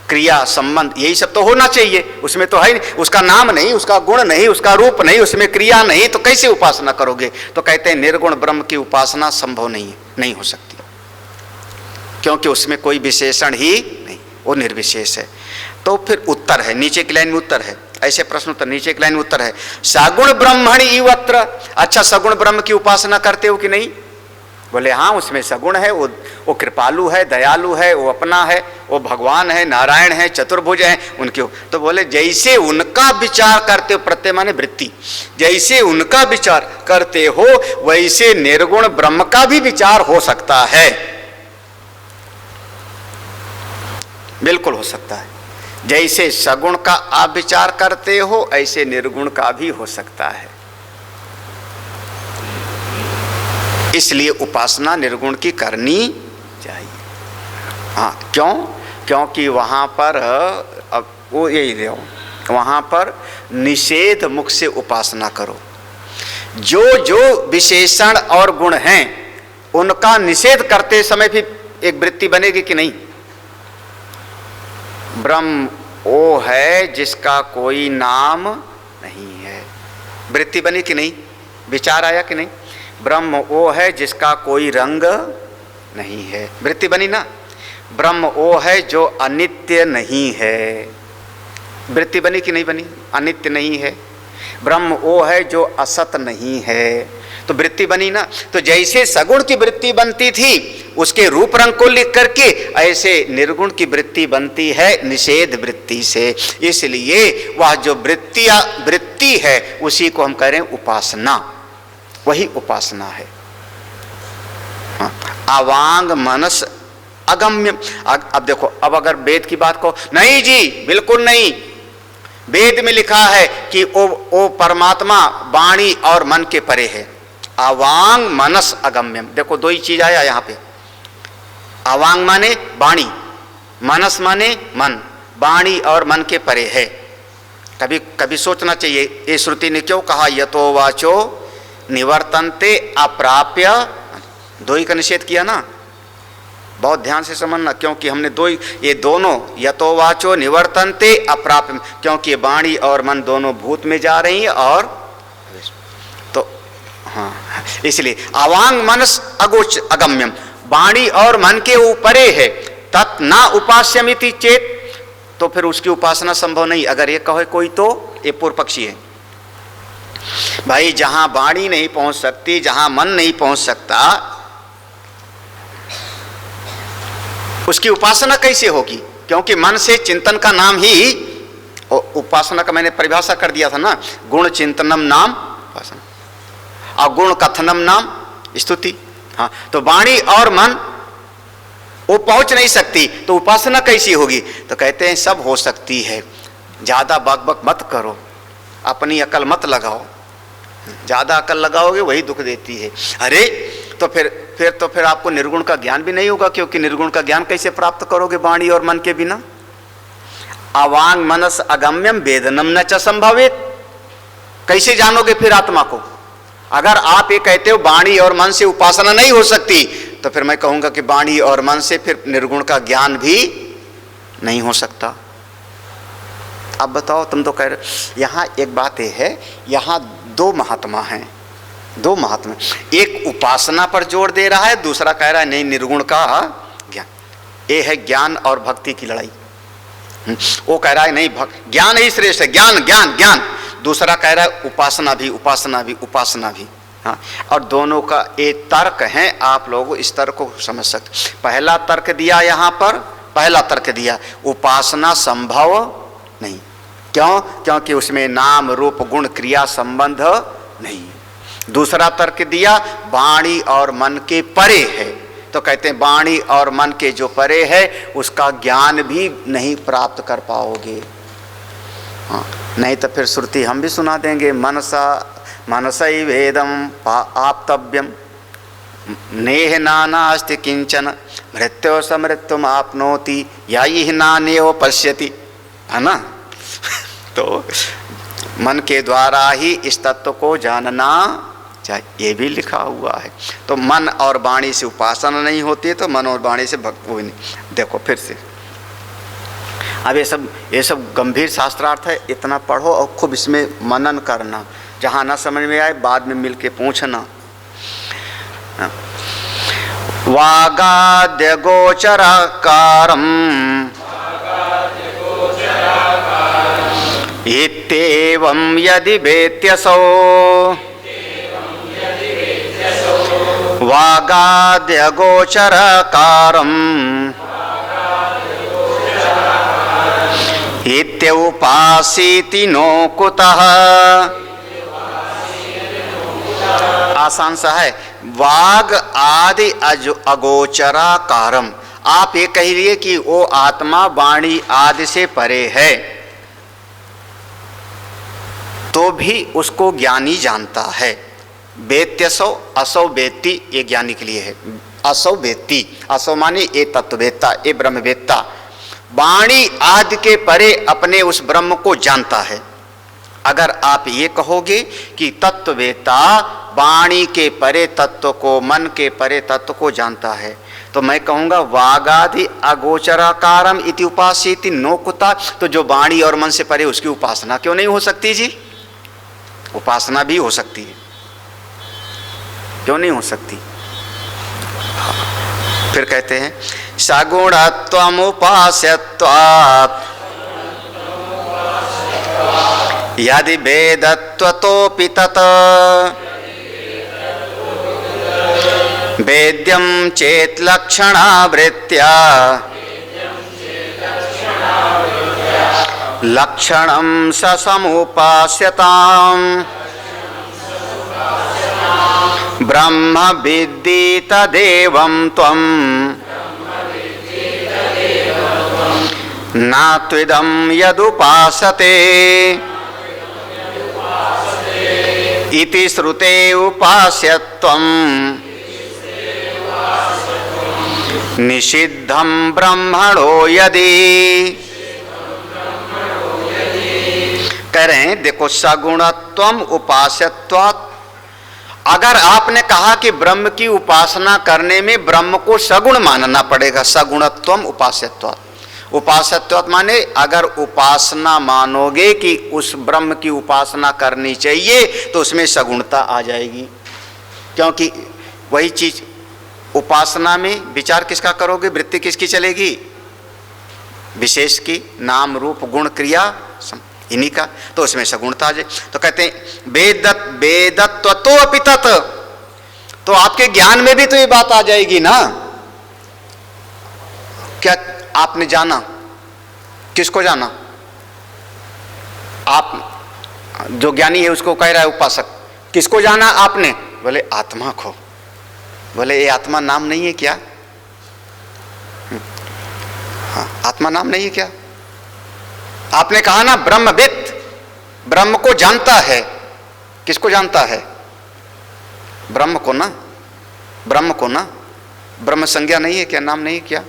क्रिया, संबंध, यही सब तो होना चाहिए। उसमें तो है नहीं, उसका नाम नहीं, उसका गुण नहीं, उसका रूप नहीं, उसमें क्रिया नहीं, तो कैसे उपासना करोगे? तो कहते हैं निर्गुण ब्रह्म की उपासना संभव नहीं है, नहीं हो सकती, क्योंकि उसमें कोई विशेषण ही नहीं। वो निर्विशेष है। तो फिर उत्तर है, नीचे की लाइन में उत्तर है, ऐसे प्रश्न उत्तर, नीचे की लाइन में उत्तर है, सगुण ब्रह्मणि इवत्र। अच्छा, सगुण ब्रह्म की उपासना करते हो कि नहीं? बोले हाँ, उसमें सगुण है, वो कृपालु है, दयालु है, वो अपना है, वो भगवान है, नारायण है, चतुर्भुज है उनके। तो बोले जैसे उनका विचार करते हो, प्रत्यय माने वृत्ति, जैसे उनका विचार करते हो वैसे निर्गुण ब्रह्म का भी विचार हो सकता है। बिल्कुल हो सकता है। जैसे सगुण का आप विचार करते हो ऐसे निर्गुण का भी हो सकता है। इसलिए उपासना निर्गुण की करनी चाहिए। हाँ, क्यों? क्योंकि वहाँ पर अब वो यही रहो, वहाँ पर निषेध मुख से उपासना करो। जो जो विशेषण और गुण हैं उनका निषेध करते समय भी एक वृत्ति बनेगी कि नहीं? ब्रह्म वो है जिसका कोई नाम नहीं है, वृत्ति बनी कि नहीं? विचार आया कि नहीं? ब्रह्म वो है जिसका कोई रंग नहीं है, वृत्ति बनी ना? ब्रह्म वो है जो अनित्य नहीं है, वृत्ति बनी कि नहीं बनी? अनित्य नहीं है। ब्रह्म वो है जो असत नहीं है, तो वृत्ति बनी ना? तो जैसे सगुण की वृत्ति बनती थी उसके रूप रंग को लिख करके, ऐसे निर्गुण की वृत्ति बनती है निषेध वृत्ति से। इसलिए वह जो वृत्ति है उसी को हम कह रहे हैं उपासना, वही उपासना है। हाँ, अवांग मनस अगम्य। अब देखो, अब अगर वेद की बात को, नहीं जी बिल्कुल नहीं, वेद में लिखा है कि ओ परमात्मा वाणी और मन के परे है। अवांग मनस अगम्यम, देखो दो ही चीज आया यहाँ पे। अवांग माने वाणी, मनस माने मन, वाणी और मन के परे है। कभी कभी सोचना चाहिए ये श्रुति ने क्यों कहा यतो वाचो निवर्तन्ते अप्राप्य, दो ही का निषेध किया ना, बहुत ध्यान से समझना, क्योंकि हमने दो ही, ये दोनों यतो वाचो निवर्तन्ते अप्राप्य, क्योंकि वाणी और मन दोनों भूत में जा रही है और तो हाँ, इसलिए अवांग मनस अगोच अगम्यम, वाणी और मन के ऊपरे है। तत् ना उपास्यमिति चेत, तो फिर उसकी उपासना संभव नहीं। अगर ये कहे कोई तो ये पूर्व पक्षी है भाई, जहां वाणी नहीं पहुंच सकती, जहां मन नहीं पहुंच सकता, उसकी उपासना कैसे होगी? क्योंकि मन से चिंतन का नाम ही उपासना का, मैंने परिभाषा कर दिया था ना, गुण चिंतनम नाम उपासना और गुण कथनम नाम स्तुति। हाँ, तो वाणी और मन वो पहुंच नहीं सकती, तो उपासना कैसी होगी? तो कहते हैं सब हो सकती है, ज्यादा बक मत करो, अपनी अकल मत लगाओ, ज्यादा अकल लगाओगे वही दुख देती है। अरे तो फिर आपको निर्गुण का ज्ञान भी नहीं होगा, क्योंकि निर्गुण का ज्ञान कैसे प्राप्त करोगे वाणी और मन के बिना? अवांग मनस अगम्यम वेदनम न च संभवेत, कैसे जानोगे फिर आत्मा को? अगर आप ये कहते हो वाणी और मन से उपासना नहीं हो सकती, तो फिर मैं कहूंगा कि वाणी और मन से फिर निर्गुण का ज्ञान भी नहीं हो सकता। अब बताओ, तुम तो कह रहे, यहाँ एक बात यह है, यहाँ दो महात्मा हैं, दो महात्मा, एक उपासना पर जोर दे रहा है, दूसरा कह रहा है नहीं निर्गुण का ज्ञान। ये है ज्ञान और भक्ति की लड़ाई। वो कह रहा है नहीं ज्ञान ही श्रेष्ठ है, ज्ञान ज्ञान ज्ञान, दूसरा कह रहा है उपासना भी उपासना भी उपासना भी। हाँ, और दोनों का एक तर्क है, आप लोग इस तर्क को समझ सकते। पहला तर्क दिया यहाँ पर, पहला तर्क दिया उपासना संभव नहीं, क्यों? क्योंकि उसमें नाम रूप गुण क्रिया संबंध नहीं। दूसरा तर्क दिया वाणी और मन के परे है, तो कहते हैं वाणी और मन के जो परे है उसका ज्ञान भी नहीं प्राप्त कर पाओगे। हाँ, नहीं तो फिर श्रुति हम भी सुना देंगे, मनसै वेदम आप्तव्यम नेह नानास्ति किंचन मृत्यो समृत्युम आपनोति यायि नान्यो पश्यति, है ना? तो मन के द्वारा ही इस तत्व को जानना चाहिए, ये भी लिखा हुआ है। तो मन और वाणी से उपासना नहीं होती है, तो मन और वाणी से भक्ति भी नहीं। देखो फिर से, अब ये सब गंभीर शास्त्रार्थ है, इतना पढ़ो और खूब इसमें मनन करना, जहाँ ना समझ में आए बाद में मिल के पूछना। वागाद्य गोचराकारम इत्येवं यदि वेत्यसो वागाद्यगोचरकारम् इत्युपासीति नो कुतः। आसान सा है। वाग आदि अगोचराकारम, आप ये कहिए कि वो आत्मा वाणी आदि से परे है, तो भी उसको ज्ञानी जानता है। वेत्यसौ असौ वेत्ति, ये ज्ञानी के लिए है। असौ वेत्ति, असौ माने ये तत्ववेत्ता, ये ब्रह्मवेत्ता, वाणी आदि के परे अपने उस ब्रह्म को जानता है। अगर आप ये कहोगे कि तत्ववेत्ता वाणी के परे तत्व को, मन के परे तत्व को जानता है, तो मैं कहूँगा वागादि अगोचराकारम इति उपासीति नो कुता। तो जो वाणी और मन से परे, उसकी उपासना क्यों नहीं हो सकती जी? उपासना भी हो सकती है, क्यों नहीं हो सकती? फिर कहते हैं सगुणत्वम उपास्यत्वात् यदि वेदत्वतोऽपि तत् वेद्यं चेत् लक्षणावृत्त्या लक्षणं स समुपास्यताम् ब्रह्म विद्धि तदेवं त्वं न त्विदं यदुपासते इति श्रुते उपास्यत्वं निषिद्धं ब्रह्मणो यदि। कह रहे हैं देखो, सगुणत्वम उपास्यत्वात्, अगर आपने कहा कि ब्रह्म की उपासना करने में ब्रह्म को सगुण मानना पड़ेगा, सगुणत्वम उपास्यत्वात्। उपास्यत्वात् माने अगर उपासना मानोगे कि उस ब्रह्म की उपासना करनी चाहिए, तो उसमें सगुणता आ जाएगी। क्योंकि वही चीज उपासना में विचार किसका करोगे, वृत्ति किसकी चलेगी? विशेष की, नाम रूप गुण क्रिया इन्हीं का, तो उसमें सगुणता आ जाए। तो कहते हैं वेदत्वतो अपि तत्, तो आपके ज्ञान में भी तो ये बात आ जाएगी ना। क्या आपने जाना? किसको जाना? आप जो ज्ञानी है उसको कह रहा है उपासक, किसको जाना आपने? बोले आत्मा को। बोले ये आत्मा नाम नहीं है क्या? हाँ, आत्मा नाम नहीं है क्या? आपने कहा ना ब्रह्मवित्, ब्रह्म को जानता है। किसको जानता है? ब्रह्म को ना, ब्रह्म को ना। ब्रह्म संज्ञा नहीं है क्या? नाम नहीं है क्या?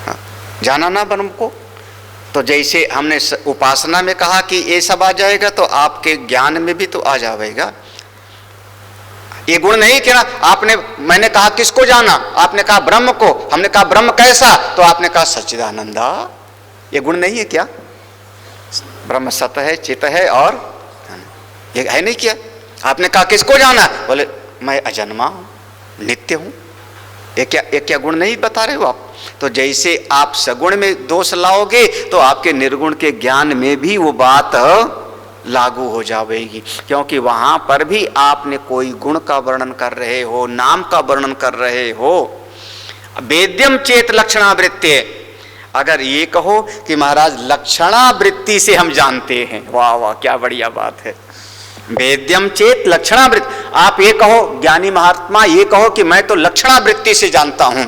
हाँ, जाना ना ब्रह्म को। तो जैसे हमने उपासना में कहा कि ये सब आ जाएगा, तो आपके ज्ञान में भी तो आ जाएगा। ये गुण नहीं क्या? आपने, मैंने कहा किसको जाना? आपने कहा ब्रह्म को। हमने कहा ब्रह्म कैसा? तो आपने कहा सच्चिदानंदा। ये गुण नहीं है क्या? ब्रह्म सत है, चित है, और ये है नहीं क्या? आपने कहा किसको जाना? बोले मैं अजन्मा हूं, नित्य हूं। ये क्या गुण नहीं बता रहे हो आप? तो जैसे आप सगुण में दोष लाओगे, तो आपके निर्गुण के ज्ञान में भी वो बात लागू हो जाएगी। क्योंकि वहां पर भी आपने कोई गुण का वर्णन कर रहे हो, नाम का वर्णन कर रहे हो। वेद्यम चेत लक्षणावृत्ति, अगर ये कहो कि महाराज लक्षणावृत्ति से हम जानते हैं, वाह वाह क्या बढ़िया बात है। वेद्यम चेत लक्षणावृत्ति, आप ये कहो ज्ञानी महात्मा, ये कहो कि मैं तो लक्षणावृत्ति से जानता हूं।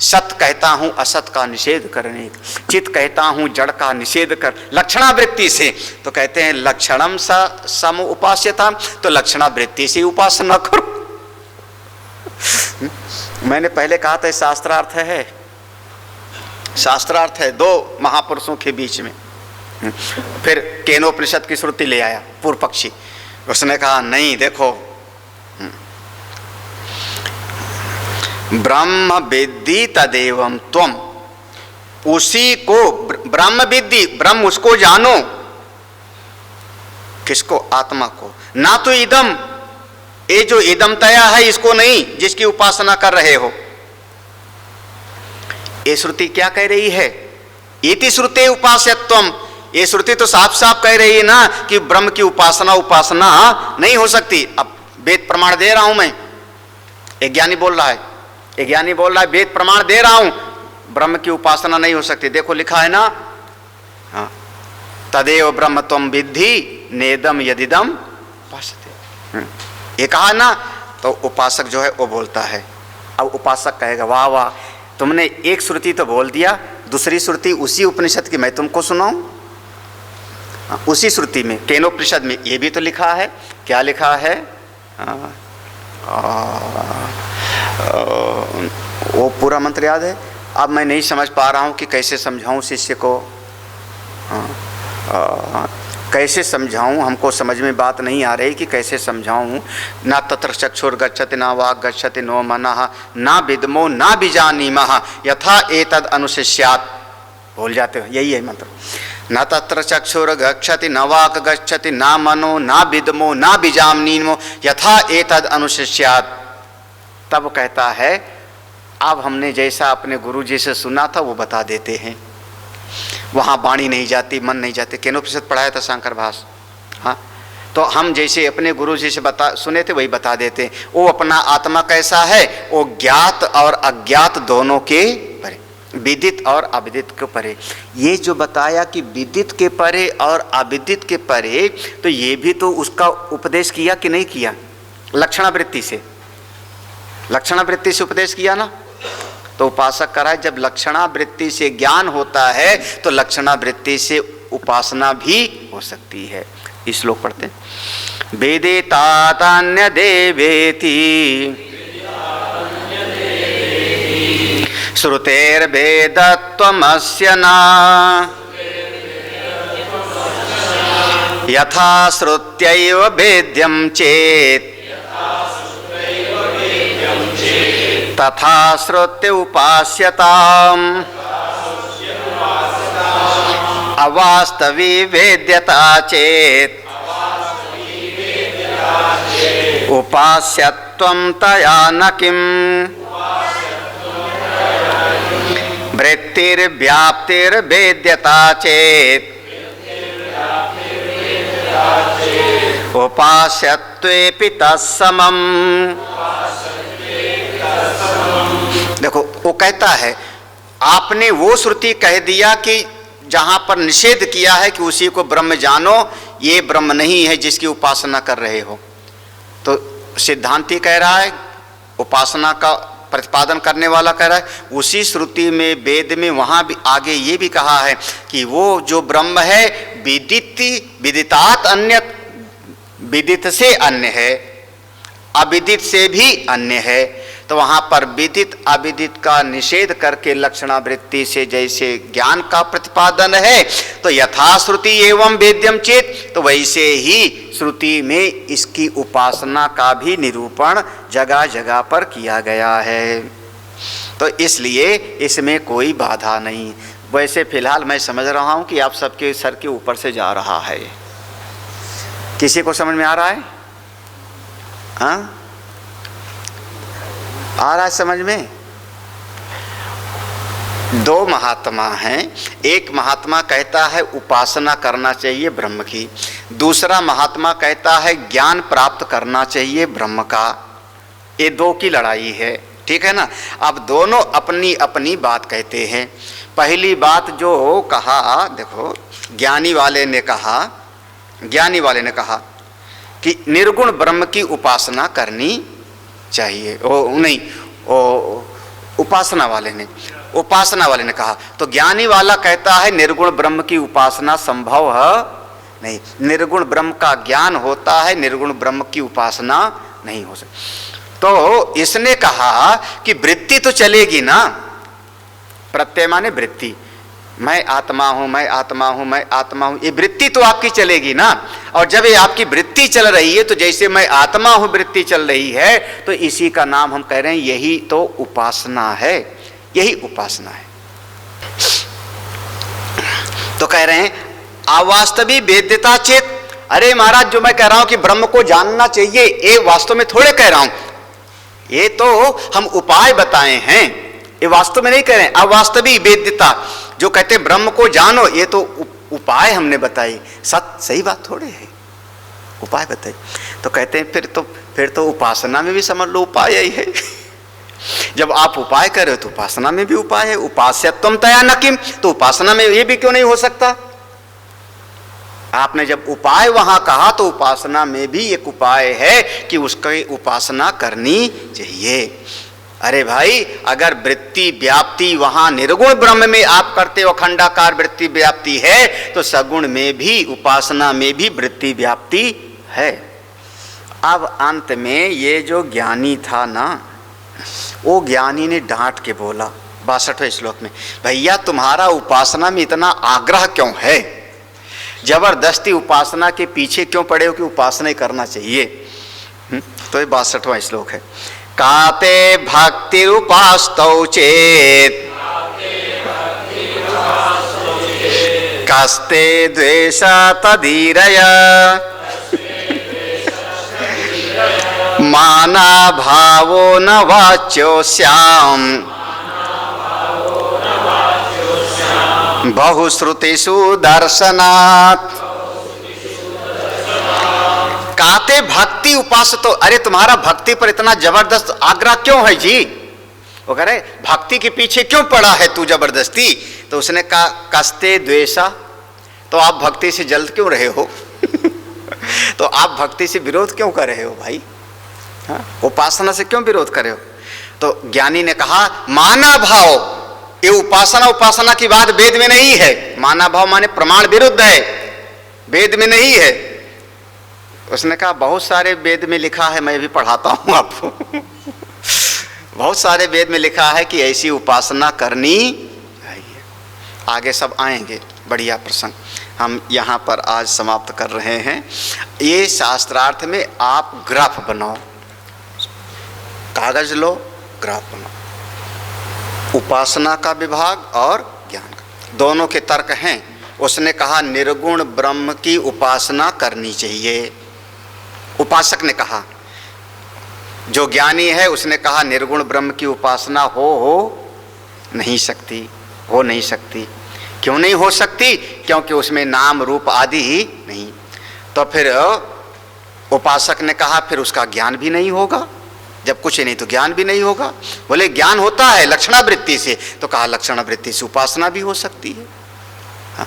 सत कहता हूं असत का निषेध करने, चित कहता हूं जड़ का निषेध कर, लक्षणावृत्ति से। तो कहते हैं लक्षणम सम उपास्यता, तो लक्षणावृत्ति से उपासना करो। मैंने पहले कहा था शास्त्रार्थ है, शास्त्रार्थ है दो महापुरुषों के बीच में। फिर केनोपनिषद की श्रुति ले आया पूर्व पक्षी, उसने कहा नहीं देखो, ब्रह्म विद्धि तदेवं त्वम, उसी को ब्रह्म विद्धि, ब्रह्म उसको जानो। किसको? आत्मा को। ना तो इदम, ये जो इदम तया है इसको नहीं, जिसकी उपासना कर रहे हो। ये श्रुति क्या कह रही है? इति श्रुते उपास्यत्वम, ये श्रुति तो साफ साफ कह रही है ना कि ब्रह्म की उपासना नहीं हो सकती। अब वेद प्रमाण दे रहा हूं मैं, एक ज्ञानी बोल रहा है, वेद प्रमाण दे रहा हूं, ब्रह्म की उपासना नहीं हो सकती। देखो लिखा है ना, हाँ, तदेव ब्रह्म त्वं विद्धि नेदम यदिदम उपासते, ये कहा ना। तो उपासक जो है वो बोलता है। अब उपासक कहेगा वाह वाह, तुमने एक श्रुति तो बोल दिया, दूसरी श्रुति उसी उपनिषद की मैं तुमको सुनाऊं। उसी श्रुति में केनोपनिषद में ये भी तो लिखा है, क्या लिखा है, वो पूरा मंत्र याद है, अब मैं नहीं समझ पा रहा हूँ कि कैसे समझाऊँ शिष्य को, कैसे समझाऊँ, हमको समझ में बात नहीं आ रही कि कैसे समझाऊँ। ना तत्र चक्षुर गच्छति ना वाक् गच्छति नो मनः ना विद्मो ना बीजानीमः यथा एतद् अनुशिष्यात्। भूल जाते हो, यही है मंत्र। न तत्र चक्षुर गच्छति न वाक् गच्छति ना मनो ना विद्मो ना बीजानीमो यथा एतद् अनुशिष्यात्। तब कहता है अब हमने जैसा अपने गुरु जी से सुना था वो बता देते हैं। वहाँ वाणी नहीं जाती, मन नहीं जाते। केनोपनिषद पढ़ाया था शंकर भास, हाँ, तो हम जैसे अपने गुरु जी से सुने थे वही बता देते। वो अपना आत्मा कैसा है, वो ज्ञात और अज्ञात दोनों के परे, विदित और अविदित के परे। ये जो बताया कि विदित के परे और अविदित के परे, तो ये भी तो उसका उपदेश किया कि नहीं किया, लक्षणावृत्ति से, लक्षणावृत्ति से उपदेश किया ना। तो उपासक करा, जब लक्षणावृत्ति से ज्ञान होता है तो लक्षणावृत्ति से उपासना भी हो सकती है। इस श्लोक पढ़ते हैं, वेदे तातान्य देवेति श्रुतेर्वेदत्वमस्य न यथा श्रुत्यैव वेद्यं चेत् तथा श्रुत्य उपास्यताम् अवास्तवी वेद्यता चेत् उपास्यत्वं तया न किम् वृत्तिर्व्याप्तिर्वेद्यता चेत् उपास्यत्वेपि तत्समम्। देखो वो कहता है आपने वो श्रुति कह दिया कि जहां पर निषेध किया है कि उसी को ब्रह्म जानो, ये ब्रह्म नहीं है जिसकी उपासना कर रहे हो। तो सिद्धांती कह रहा है, उपासना का प्रतिपादन करने वाला कह रहा है, उसी श्रुति में वेद में वहां भी आगे ये भी कहा है कि वो जो ब्रह्म है विदितात् अन्य, विदित से अन्य है, अविदित से भी अन्य है। तो वहाँ पर विदित अविदित का निषेध करके लक्षणावृत्ति से जैसे ज्ञान का प्रतिपादन है, तो यथा श्रुति एवं वेद्यम चेत, तो वैसे ही श्रुति में इसकी उपासना का भी निरूपण जगह जगह पर किया गया है। तो इसलिए इसमें कोई बाधा नहीं। वैसे फिलहाल मैं समझ रहा हूँ कि आप सबके सर के ऊपर से जा रहा है। किसी को समझ में आ रहा है? हाँ, आ रहा है समझ में? दो महात्मा हैं, एक महात्मा कहता है उपासना करना चाहिए ब्रह्म की, दूसरा महात्मा कहता है ज्ञान प्राप्त करना चाहिए ब्रह्म का। ये दो की लड़ाई है, ठीक है ना। अब दोनों अपनी अपनी बात कहते हैं। पहली बात जो कहा, देखो ज्ञानी वाले ने कहा कि निर्गुण ब्रह्म की उपासना करनी चाहिए। उपासना वाले ने कहा। तो ज्ञानी वाला कहता है निर्गुण ब्रह्म की उपासना संभव है नहीं, निर्गुण ब्रह्म का ज्ञान होता है, निर्गुण ब्रह्म की उपासना नहीं हो सकती। तो इसने कहा कि वृत्ति तो चलेगी ना, प्रत्यय माने वृत्ति, मैं आत्मा हूं, मैं आत्मा हूं, मैं आत्मा हूं, ये वृत्ति तो आपकी चलेगी ना। और जब ये आपकी वृत्ति चल रही है तो जैसे मैं आत्मा हूं वृत्ति चल रही है, तो इसी का नाम हम कह रहे हैं यही तो उपासना है, यही उपासना है। तो कह रहे हैं अवास्तवी वेद्यता चेत। अरे महाराज, जो मैं कह रहा हूं कि ब्रह्म को जानना चाहिए, ये वास्तव में थोड़े कह रहा हूं, ये तो हम उपाय बताए हैं, ये वास्तव में नहीं कह रहे हैं। अवास्तवी वेद्यता, जो कहते हैं ब्रह्म को जानो, ये तो उपाय हमने बताई, सही बात थोड़े है, उपाय बताई। तो कहते हैं फिर तो उपासना में भी समझ लो उपाय यही है। जब आप उपाय कर रहे हो तो उपासना में भी उपाय है। उपास्यत्वम तया न किम, तो उपासना में ये भी क्यों नहीं हो सकता? आपने जब उपाय वहां कहा तो उपासना में भी एक उपाय है कि उसकी उपासना करनी चाहिए। अरे भाई, अगर वृत्ति व्याप्ति वहां निर्गुण ब्रह्म में आप करते हो, अखंडाकार वृत्ति व्याप्ति है, तो सगुण में भी, उपासना में भी वृत्ति व्याप्ति है। अब अंत में ये जो ज्ञानी था ना, वो ज्ञानी ने डांट के बोला 62वें श्लोक में, भैया तुम्हारा उपासना में इतना आग्रह क्यों है? जबरदस्ती उपासना के पीछे क्यों पड़े हो कि उपासना ही करना चाहिए? तो ये 62वां श्लोक है। काते भक्ति उपास्तौ चेत कस्ते द्वेष तदीरय माना भावो न वाच्यो श्याम बहुश्रुतिषु दर्शनात्। काते भक्ति उपासतो, अरे तुम्हारा भक्ति पर इतना जबरदस्त आग्रह क्यों है जी? वो कह रहे भक्ति के पीछे क्यों पड़ा है तू जबरदस्ती? तो उसने कहा कस्ते द्वेषा, तो आप भक्ति से जल्द क्यों रहे हो? तो आप भक्ति से विरोध क्यों कर रहे हो भाई? हाँ? उपासना से क्यों विरोध कर रहे हो? तो ज्ञानी ने कहा माना भाव, ये उपासना की बात वेद में नहीं है। माना भाव माने प्रमाण विरुद्ध है, वेद में नहीं है। उसने कहा बहुत सारे वेद में लिखा है, मैं भी पढ़ाता हूं आपको। बहुत सारे वेद में लिखा है कि ऐसी उपासना करनी चाहिए। आगे सब आएंगे, बढ़िया प्रसंग। हम यहाँ पर आज समाप्त कर रहे हैं। ये शास्त्रार्थ में आप ग्राफ बनाओ, कागज लो, ग्राफ बनाओ। उपासना का विभाग और ज्ञान का, दोनों के तर्क हैं। उसने कहा निर्गुण ब्रह्म की उपासना करनी चाहिए, उपासक ने कहा। जो ज्ञानी है उसने कहा निर्गुण ब्रह्म की उपासना हो नहीं सकती, हो नहीं सकती। क्यों नहीं हो सकती? क्योंकि उसमें नाम रूप आदि ही नहीं। तो फिर उपासक ने कहा फिर उसका ज्ञान भी नहीं होगा। जब कुछ नहीं तो ज्ञान भी नहीं होगा। बोले ज्ञान होता है लक्षणावृत्ति से, तो कहा लक्षणावृत्ति से उपासना भी हो सकती है। हाँ।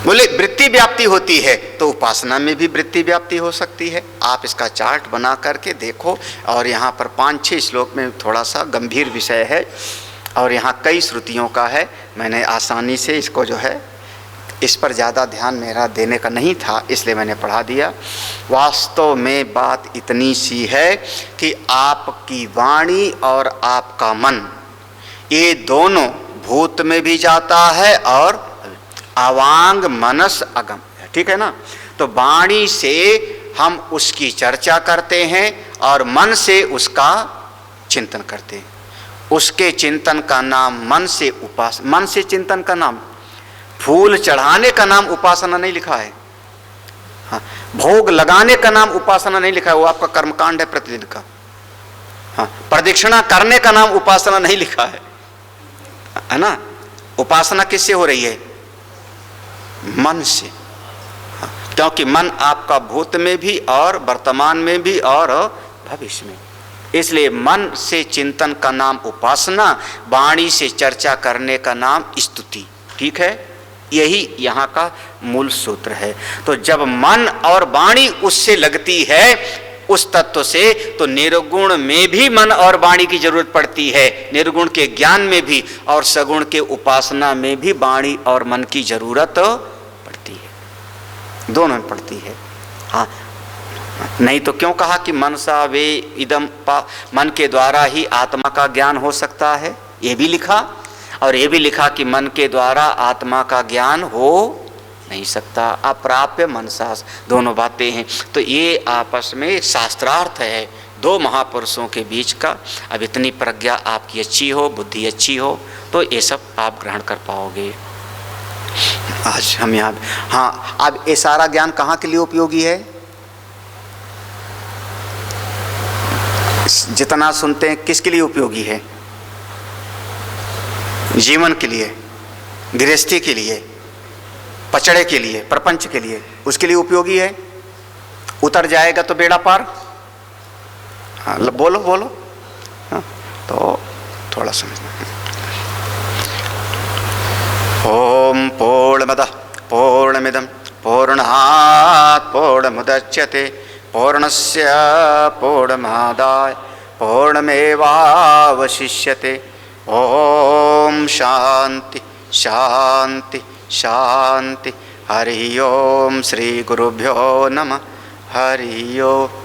बोले वृत्ति व्याप्ति होती है तो उपासना में भी वृत्ति व्याप्ति हो सकती है। आप इसका चार्ट बना करके देखो। और यहाँ पर 5-6 श्लोक में थोड़ा सा गंभीर विषय है और यहाँ कई श्रुतियों का है। मैंने आसानी से इसको जो है, इस पर ज़्यादा ध्यान मेरा देने का नहीं था, इसलिए मैंने पढ़ा दिया। वास्तव में बात इतनी सी है कि आपकी वाणी और आपका मन, ये दोनों भूत में भी जाता है और अवांग मनस अगम, ठीक है ना? तो वाणी से हम उसकी चर्चा करते हैं और मन से उसका चिंतन करते हैं। उसके चिंतन का नाम मन से मन से चिंतन का नाम, फूल चढ़ाने का नाम उपासना नहीं लिखा है। हाँ, भोग लगाने का नाम उपासना नहीं लिखा है, वो आपका कर्मकांड है प्रतिदिन का। हाँ, प्रदक्षिणा करने का नाम उपासना नहीं लिखा है ना? उपासना किससे हो रही है? मन से। हाँ, क्योंकि मन आपका भूत में भी और वर्तमान में भी और भविष्य में। इसलिए मन से चिंतन का नाम उपासना, वाणी से चर्चा करने का नाम स्तुति। ठीक है, यही यहाँ का मूल सूत्र है। तो जब मन और वाणी उससे लगती है, उस तत्व से, तो निर्गुण में भी मन और वाणी की जरूरत पड़ती है। निर्गुण के ज्ञान में भी और सगुण के उपासना में भी वाणी और मन की जरूरत पड़ती है, दोनों में पड़ती है। हाँ, नहीं तो क्यों कहा कि मनसा वे इदम पा, मन के द्वारा ही आत्मा का ज्ञान हो सकता है, ये भी लिखा। और ये भी लिखा कि मन के द्वारा आत्मा का ज्ञान हो नहीं सकता, अप्राप्य मनसा, दोनों बातें हैं। तो ये आपस में शास्त्रार्थ है दो महापुरुषों के बीच का। अब इतनी प्रज्ञा आपकी अच्छी हो, बुद्धि अच्छी हो, तो ये सब आप ग्रहण कर पाओगे। आज हम यहाँ, हाँ, अब ये सारा ज्ञान कहाँ के लिए उपयोगी है? जितना सुनते हैं किसके लिए उपयोगी है? जीवन के लिए, गृहस्थी के लिए, पचड़े के लिए, प्रपंच के लिए, उसके लिए उपयोगी है। उतर जाएगा तो बेड़ा पार। हाँ, बोलो बोलो। हाँ, तो थोड़ा समझना। ओम पूर्णमदः पूर्णमिदं पूर्णात् पूर्णमुदच्यते पूर्णस्य पूर्णमादाय पूर्णमेवावशिष्यते। ओम शांति शांति शांति। हरि ओम। श्री गुरुभ्यो नमः। हरि ओम।